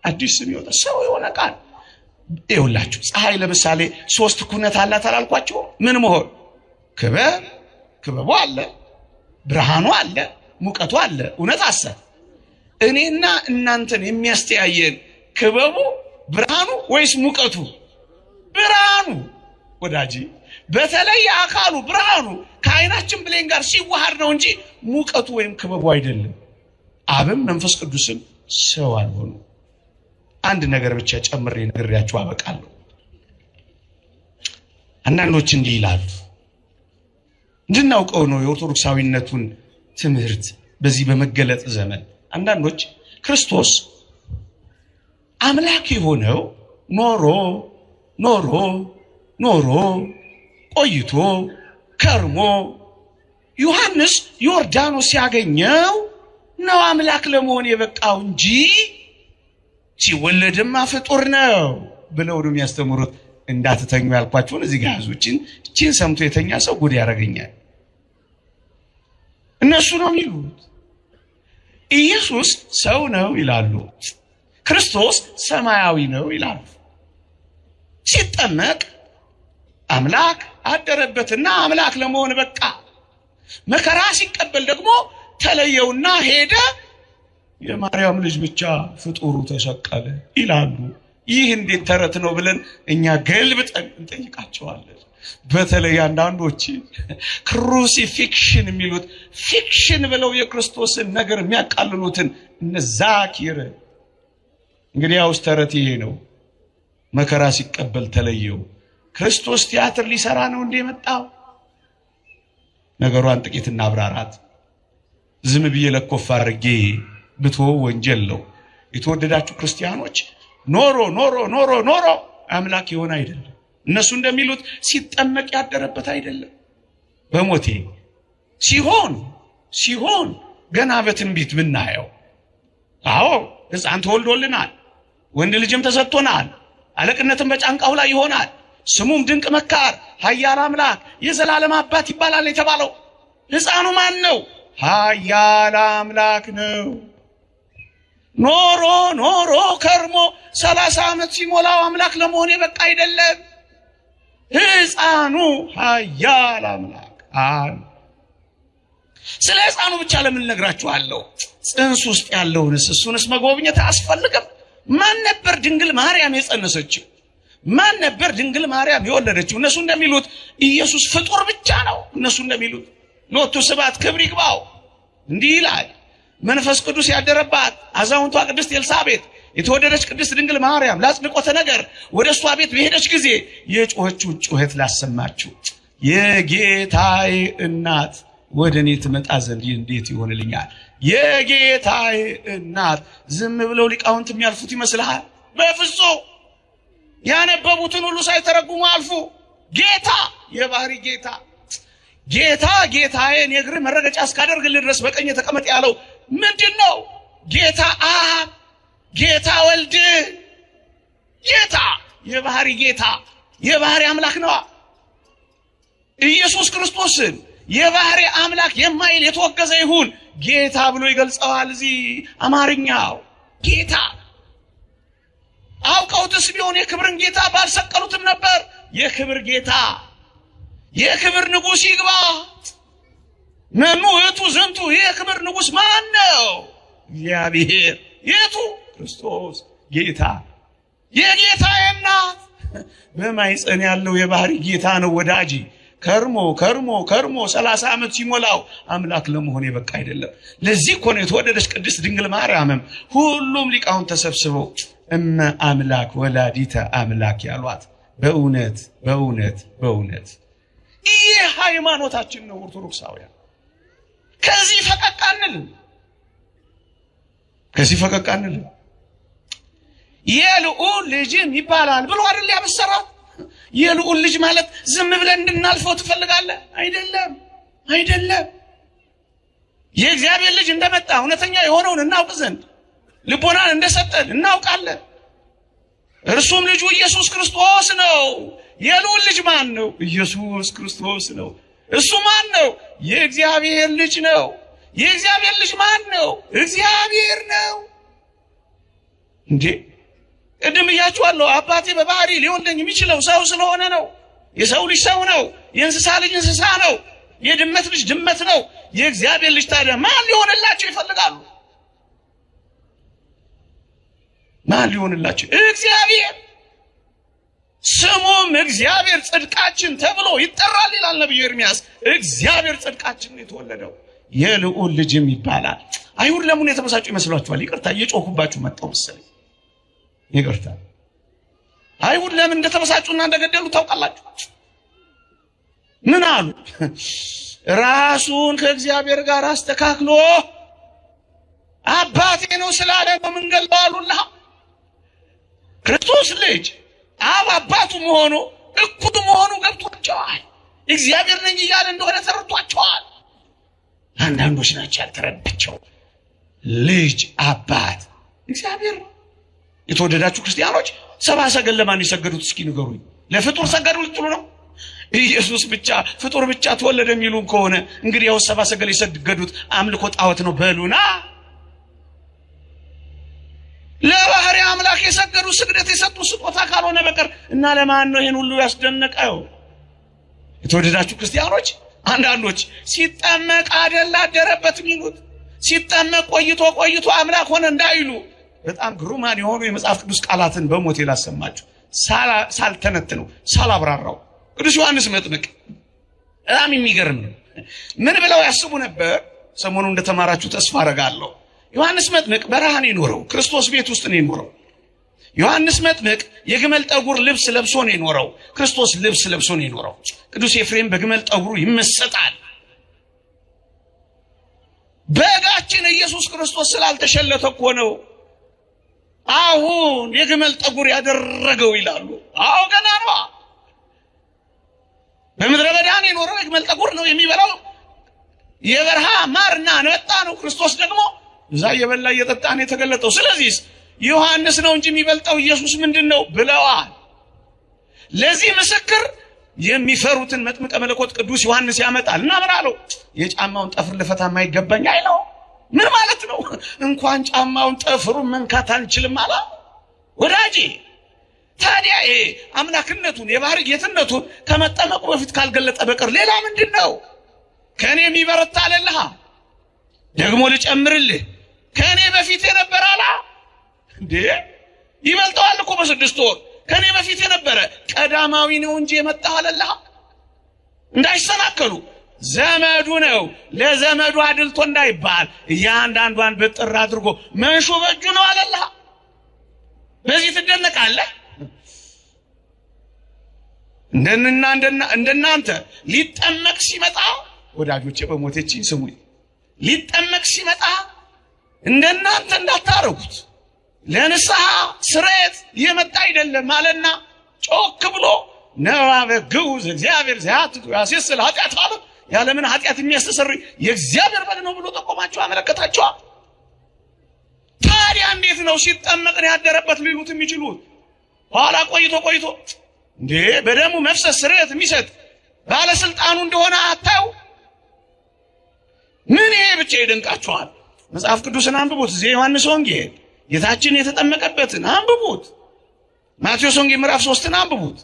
አዲስ ስም ይወጣ። ሰው የሆነ ቃል ይኸውላችሁ። ፀሐይ ለምሳሌ 3 ኩነት አላት አላልኳችሁ? ምን መሆን? ክበቡ አለ፣ ብርሃኑ አለ፣ ሙቀቱ አለ። እውነት አሰብ እኔና እናንተን የሚያስተያየን ክበቡ ብርሃኑ ወይስ ሙቀቱ? ብርሃኑ ወዳጂ። በተለይ አካሉ ብርሃኑ ከዓይናችን ብሌን ጋር ሲዋሃድ ነው እንጂ ሙቀቱ ወይም ክበቡ አይደለም። አብም መንፈስ ቅዱስም ሰው አልሆኑ። አንድ ነገር ብቻ ጨምሬ ነግሬያችሁ አበቃለሁ። አንዳንዶች እንዲህ ይላሉ። እንድናውቀው ነው የኦርቶዶክሳዊነቱን ትምህርት በዚህ በመገለጥ ዘመን። አንዳንዶች ክርስቶስ አምላክ የሆነው ኖሮ ቆይቶ ከርሞ ዮሐንስ ዮርዳኖስ ሲያገኘው ነው አምላክ ለመሆን የበቃው እንጂ ሲወለድማ ፍጡር ነው ብለው ነው የሚያስተምሩት። እንዳትተኙ ያልኳችሁን እዚህ ጋር እቺን ሰምቶ የተኛ ሰው ጉድ ያረጋኛል። እነሱ ነው የሚሉት ኢየሱስ ሰው ነው ይላሉ፣ ክርስቶስ ሰማያዊ ነው ይላሉ። ሲጠመቅ አምላክ አደረበትና አምላክ ለመሆን በቃ። መከራ ሲቀበል ደግሞ ተለየውና ሄደ። የማርያም ልጅ ብቻ ፍጡሩ ተሰቀለ ይላሉ። ይህ እንዴት ተረት ነው ብለን እኛ ገልብጠን እንጠይቃቸዋለን። በተለይ አንዳንዶች ክሩሲፊክሽን የሚሉት ፊክሽን ብለው የክርስቶስን ነገር የሚያቃልሉትን እነዛ ኪር እንግዲህ ያውስ ተረት ይሄ ነው። መከራ ሲቀበል ተለየው። ክርስቶስ ቲያትር ሊሰራ ነው እንደ መጣው። ነገሯን ጥቂት እናብራራት። ዝም ብዬ ለኮፍ አድርጌ ብቶ ወንጀል ነው። የተወደዳችሁ ክርስቲያኖች ኖሮ አምላክ የሆነ አይደለም። እነሱ እንደሚሉት ሲጠመቅ ያደረበት አይደለም። በሞቴ ሲሆን ገና በትንቢት ብናየው፣ አዎ ሕፃን ተወልዶልናል፣ ወንድ ልጅም ተሰጥቶናል፣ አለቅነትም በጫንቃው ላይ ይሆናል፣ ስሙም ድንቅ መካር፣ ኃያል አምላክ፣ የዘላለም አባት ይባላል የተባለው ሕፃኑ ማን ነው? ኃያል አምላክ ነው። ኖሮ ከርሞ 30 ዓመት ሲሞላው አምላክ ለመሆን የበቃ አይደለም። ሕፃኑ ኃያል አምላክ ስለ ሕፃኑ ብቻ ለምን ነግራችኋለሁ? ጽንስ ውስጥ ያለውንስ እሱንስ መጎብኘት አያስፈልግም? ማን ነበር ድንግል ማርያም የጸነሰችው? ማን ነበር ድንግል ማርያም የወለደችው? እነሱ እንደሚሉት ኢየሱስ ፍጡር ብቻ ነው። እነሱ እንደሚሉት ሎቱ ስብሐት ክብር ይግባው እንዲህ ይላል። መንፈስ ቅዱስ ያደረባት አዛውንቷ ቅድስት ኤልሳቤጥ የተወደደች ቅድስት ድንግል ማርያም ለአጽድቆተ ነገር ወደ እሷ ቤት በሄደች ጊዜ የጮኸችው ጩኸት ላሰማችሁ። የጌታዬ እናት ወደ እኔ ትመጣ ዘንድ እንዴት ይሆንልኛል? የጌታዬ እናት። ዝም ብለው ሊቃውንት የሚያልፉት ይመስልሃል? በፍጹም ያነበቡትን ሁሉ ሳይተረጉሙ አልፉ። ጌታ የባህሪ ጌታ ጌታዬን የእግር መረገጫ እስካደርግልህ ድረስ በቀኝ ተቀመጥ ያለው ምንድን ነው? ጌታ አብ፣ ጌታ ወልድ፣ ጌታ የባህሪ አምላክ ነው። ኢየሱስ ክርስቶስን የባህሪ አምላክ የማይል የተወገዘ ይሁን ጌታ ብሎ ይገልጸዋል። እዚህ አማርኛው ጌታ አውቀውትስ ቢሆን የክብርን ጌታ ባልሰቀሉትም ነበር። የክብር ጌታ የክብር ንጉሥ ይግባ። መኑ እቱ ዘንቱ የክብር ንጉሥ ማን ነው? እግዚአብሔር። የቱ? ክርስቶስ ጌታ። የጌታዬ እናት በማይጸን ያለው የባህሪ ጌታ ነው ወዳጅ። ከርሞ 30 ዓመት ሲሞላው አምላክ ለመሆን የበቃ አይደለም። ለዚህ እኮ ነው የተወደደች ቅድስት ድንግል ማርያምም ሁሉም ሊቃውንት ተሰብስበው እመ አምላክ ወላዲተ አምላክ ያሏት። በእውነት በእውነት በእውነት ይህ ሃይማኖታችን ነው ኦርቶዶክሳውያን። ከዚህ ፈቀቅ አንልም። የልዑል ልጅም ይባላል ብሎ አይደል ያበሰራት? የልዑል ልጅ ማለት ዝም ብለን እንድናልፈው ትፈልጋለህ? አይደለም። የእግዚአብሔር ልጅ እንደመጣ እውነተኛ የሆነውን እናውቅ ዘንድ ልቦናን እንደሰጠን እናውቃለን። እርሱም ልጁ ኢየሱስ ክርስቶስ ነው። የልዑል ልጅ ማን ነው? ኢየሱስ ክርስቶስ ነው። እሱ ማን ነው? የእግዚአብሔር ልጅ ነው። የእግዚአብሔር ልጅ ማን ነው? እግዚአብሔር ነው። እንዴ ቅድም እያችኋለሁ። አባቴ በባህሪ ሊወልደኝ የሚችለው ሰው ስለሆነ ነው። የሰው ልጅ ሰው ነው። የእንስሳ ልጅ እንስሳ ነው። የድመት ልጅ ድመት ነው። የእግዚአብሔር ልጅ ታዲያ ማን ሊሆንላቸው ይፈልጋሉ? ማን ሊሆንላቸው? እግዚአብሔር። ስሙም እግዚአብሔር ጽድቃችን ተብሎ ይጠራል ይላል ነብዩ ኤርምያስ። እግዚአብሔር ጽድቃችን የተወለደው የልዑል ልጅም ይባላል። አይሁድ ለምን የተበሳጩ ይመስላችኋል? ይቅርታ እየጮኩባችሁ መጣው መሰለኝ። ይቅርታ። አይሁድ ለምን እንደተበሳጩና እንደገደሉ ታውቃላችሁ? ምን አሉ? ራሱን ከእግዚአብሔር ጋር አስተካክሎ አባቴ ነው ስላለ ነው የምንገለው አሉልህ። ክርስቶስ ልጅ አብ አባቱ መሆኑ እኩል መሆኑ ገብቷቸዋል። እግዚአብሔር ነኝ እያለ እንደሆነ ተረድቷቸዋል። አንዳንዶች ናቸው ያልተረዳቸው። ልጅ አባት እግዚአብሔር ነው። የተወደዳችሁ ክርስቲያኖች ሰብአ ሰገል ለማን የሰገዱት እስኪ ንገሩኝ? ለፍጡር ሰገዱ ልትሉ ነው? ኢየሱስ ብቻ ፍጡር ብቻ ተወለደ የሚሉን ከሆነ እንግዲህ ያው ሰብአ ሰገል የሰገዱት አምልኮ ጣዖት ነው በሉና። ለባህሪ አምላክ የሰገዱ ስግደት የሰጡ ስጦታ ካልሆነ በቀር እና ለማን ነው ይሄን ሁሉ ያስደነቀው? የተወደዳችሁ ክርስቲያኖች አንዳንዶች ሲጠመቅ አይደል አደረበት የሚሉት፣ ሲጠመቅ ቆይቶ አምላክ ሆነ እንዳይሉ በጣም ግሩማን የሆኑ የመጽሐፍ ቅዱስ ቃላትን በሞቴ ላሰማችሁ ሳልተነትነው ሳላብራራው። ቅዱስ ዮሐንስ መጥምቅ በጣም የሚገርም ነው። ምን ብለው ያስቡ ነበር? ሰሞኑን እንደተማራችሁ ተስፋ አደርጋለሁ። ዮሐንስ መጥምቅ በረሃን የኖረው ክርስቶስ ቤት ውስጥ ነው የኖረው። ዮሐንስ መጥምቅ የግመል ጠጉር ልብስ ለብሶ ነው የኖረው። ክርስቶስ ልብስ ለብሶ ነው የኖረው። ቅዱስ ኤፍሬም በግመል ጠጉሩ ይመሰጣል። በጋችን ኢየሱስ ክርስቶስ ስላልተሸለተ እኮ ነው አሁን የግመል ጠጉር ያደረገው ይላሉ። አዎ ገና ነው። በምድረ በዳ ነው የኖረው። የግመል ጠጉር ነው የሚበላው። የበረሃ ማርና አንበጣ ነው። ክርስቶስ ደግሞ እዛ የበላ እየጠጣ ነው የተገለጠው። ስለዚህ ዮሐንስ ነው እንጂ የሚበልጠው ኢየሱስ ምንድነው ብለዋል። ለዚህ ምስክር የሚፈሩትን መጥምቀ መለኮት ቅዱስ ዮሐንስ ያመጣል እና ምን አለው? የጫማውን ጠፍር ልፈታ የማይገባኝ አይለው። ምን ማለት ነው? እንኳን ጫማውን ጠፍሩን መንካት አንችልም አላ ወዳጄ። ታዲያ አምላክነቱን የባህሪ ጌትነቱን ከመጠመቁ በፊት ካልገለጠ በቀር ሌላ ምንድነው? ከኔ የሚበረታ አለልህ ደግሞ ልጨምርልህ ከኔ በፊት የነበረ አላ እንዴ ይበልጠዋል እኮ በ6 ወር ከኔ በፊት የነበረ ቀዳማዊ ነው እንጂ የመጣው አለልህ እንዳይሰናከሉ። ዘመዱ ነው ለዘመዱ አድልቶ እንዳይባል እያንዳንዷን በጥር አድርጎ መንሾ በእጁ ነው አለልህ። በዚህ ትደነቃለህ? እንደናንተ ሊጠመቅ ሲመጣ ወዳጆቼ በሞቴችኝ ስሙኝ፣ ሊጠመቅ ሲመጣ እንደናንተ እንዳታረጉት። ለንስሐ ስርየት የመጣ አይደለም አለና ጮክ ብሎ ነዋበ ግዑዝ እግዚአብሔር ዘያትቱ ያሴስል ኃጢአት አለ። ያለምን ኃጢአት የሚያስተሰርይ የእግዚአብሔር በግ ነው ብሎ ጠቆማቸው፣ አመለከታቸው። ታዲያ እንዴት ነው ሲጠመቅ ነው ያደረበት ሊሉት የሚችሉት? ኋላ ቆይቶ እንዴ በደሙ መፍሰስ ስርየት የሚሰጥ ባለስልጣኑ እንደሆነ አታዩ? ምን ይሄ ብቻ ይደንቃችኋል? መጽሐፍ ቅዱስን አንብቡት። እዚህ ዮሐንስ ወንጌል ጌታችን የተጠመቀበትን አንብቡት። ማቴዎስ ወንጌል ምዕራፍ 3ን አንብቡት።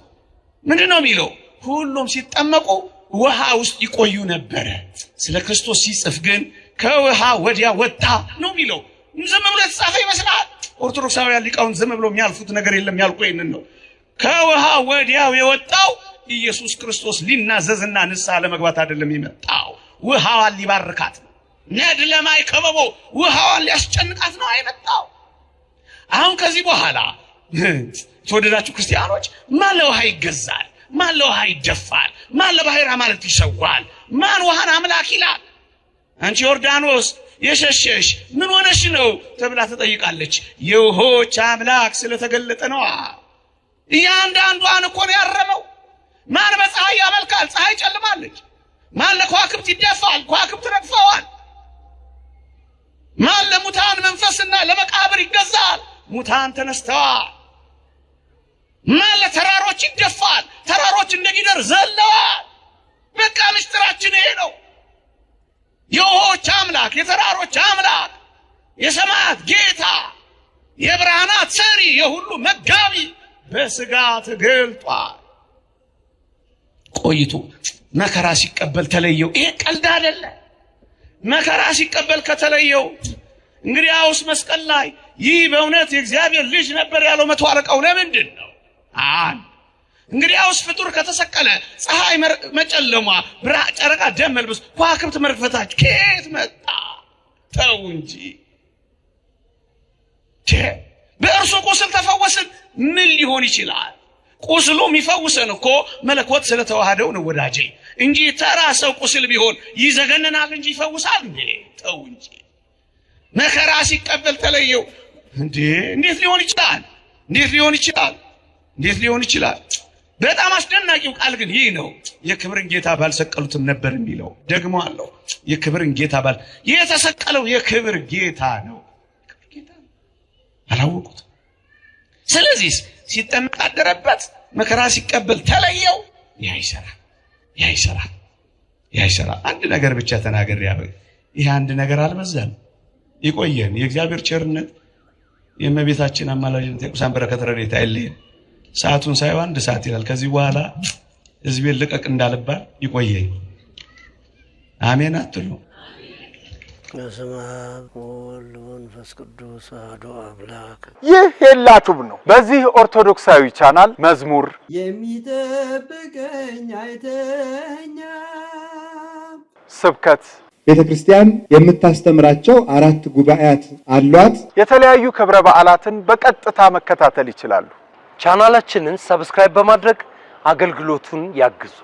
ምንድነው የሚለው? ሁሉም ሲጠመቁ ውሃ ውስጥ ይቆዩ ነበረ። ስለ ክርስቶስ ሲጽፍ ግን ከውሃ ወዲያ ወጣ ነው የሚለው። ዝም ብሎ የተጻፈ ይመስላል። ኦርቶዶክሳውያን ሊቃውንት ዝም ብሎ የሚያልፉት ነገር የለም ያልኩ ይሄንን ነው። ከውሃ ወዲያው የወጣው ኢየሱስ ክርስቶስ ሊናዘዝና ንስሐ ለመግባት አይደለም የመጣው፣ ውሃዋን ሊባርካት ነው። ነድ ለማይ ከበቦ ውሃዋን ሊያስጨንቃት ነው አይመጣው። አሁን ከዚህ በኋላ ተወደዳችሁ ክርስቲያኖች፣ ማን ለውሃ ይገዛል? ማን ለውሃ ይደፋል? ማን ለባህር አማልክት ይሰዋል? ማን ውሃን አምላክ ይላል? አንቺ ዮርዳኖስ የሸሸሽ ምን ሆነሽ ነው ተብላ ተጠይቃለች። የውሆች አምላክ ስለተገለጠ ነው። እያንዳንዷን እኮ ነው ያረመው። ማን በፀሐይ ያመልካል? ፀሐይ ጨልማለች። ማን ለከዋክብት ይደፋል? ከዋክብት ረግፈዋል። ማን ለሙታን መንፈስና ለመቃብር ይገዛል? ሙታን ተነስተዋል። ማን ለተራሮች ይደፋል? ተራሮች እንደ ጊደር ዘለዋል። በቃ ምስጢራችን ይሄ ነው። የውሆች አምላክ፣ የተራሮች አምላክ፣ የሰማያት ጌታ፣ የብርሃናት ሰሪ፣ የሁሉ መጋቢ በስጋ ተገልጧል። ቆይቶ መከራ ሲቀበል ተለየው። ይሄ ቀልድ አይደለም። መከራ ሲቀበል ከተለየው እንግዲያውስ መስቀል ላይ ይህ በእውነት የእግዚአብሔር ልጅ ነበር ያለው መቶ አለቃው ለምንድን ነው? እንግዲያውስ ፍጡር ከተሰቀለ ፀሐይ መጨለሟ፣ ጨረቃ ደም መልበስ፣ ከዋክብት መርግፈታቸው ከየት መጣ? ተው እንጂ በእርሱ ቁስል ተፈወስን። ምን ሊሆን ይችላል? ቁስሉ የሚፈውሰን እኮ መለኮት ስለተዋሃደው ነው ወዳጄ፣ እንጂ ተራ ሰው ቁስል ቢሆን ይዘገነናል እንጂ ይፈውሳል እንዴ? ተው እንጂ። መከራ ሲቀበል ተለየው እንዴ? እንዴት ሊሆን ይችላል? እንዴት ሊሆን ይችላል? እንዴት ሊሆን ይችላል? በጣም አስደናቂው ቃል ግን ይህ ነው። የክብርን ጌታ ባልሰቀሉትም ነበር የሚለው። ደግሞ አለው የክብርን ጌታ የተሰቀለው የክብር ጌታ ነው። አላወቁት። ስለዚህ ሲጠመቅ አደረበት፣ መከራ ሲቀበል ተለየው። ያይሰራ አንድ ነገር ብቻ ተናገር ያበ ይሄ አንድ ነገር አልበዛም። ይቆየን። የእግዚአብሔር ቸርነት፣ የእመቤታችን አማላጅነት፣ የቅዱሳን በረከት ረድኤት አይለየን። ሰዓቱን ሳይሆን አንድ ሰዓት ይላል። ከዚህ በኋላ ህዝቤን ልቀቅ እንዳልባል ይቆየኝ። አሜን አትሉ? በስመ አብ ወወልድ ወመንፈስ ቅዱስ አሐዱ አምላክ። ይህ ሄላቱብ ነው። በዚህ ኦርቶዶክሳዊ ቻናል መዝሙር የሚጠብቀኝ አይተኛ፣ ስብከት፣ ቤተ ክርስቲያን የምታስተምራቸው 4 ጉባኤያት አሏት። የተለያዩ ክብረ በዓላትን በቀጥታ መከታተል ይችላሉ። ቻናላችንን ሰብስክራይብ በማድረግ አገልግሎቱን ያግዙ።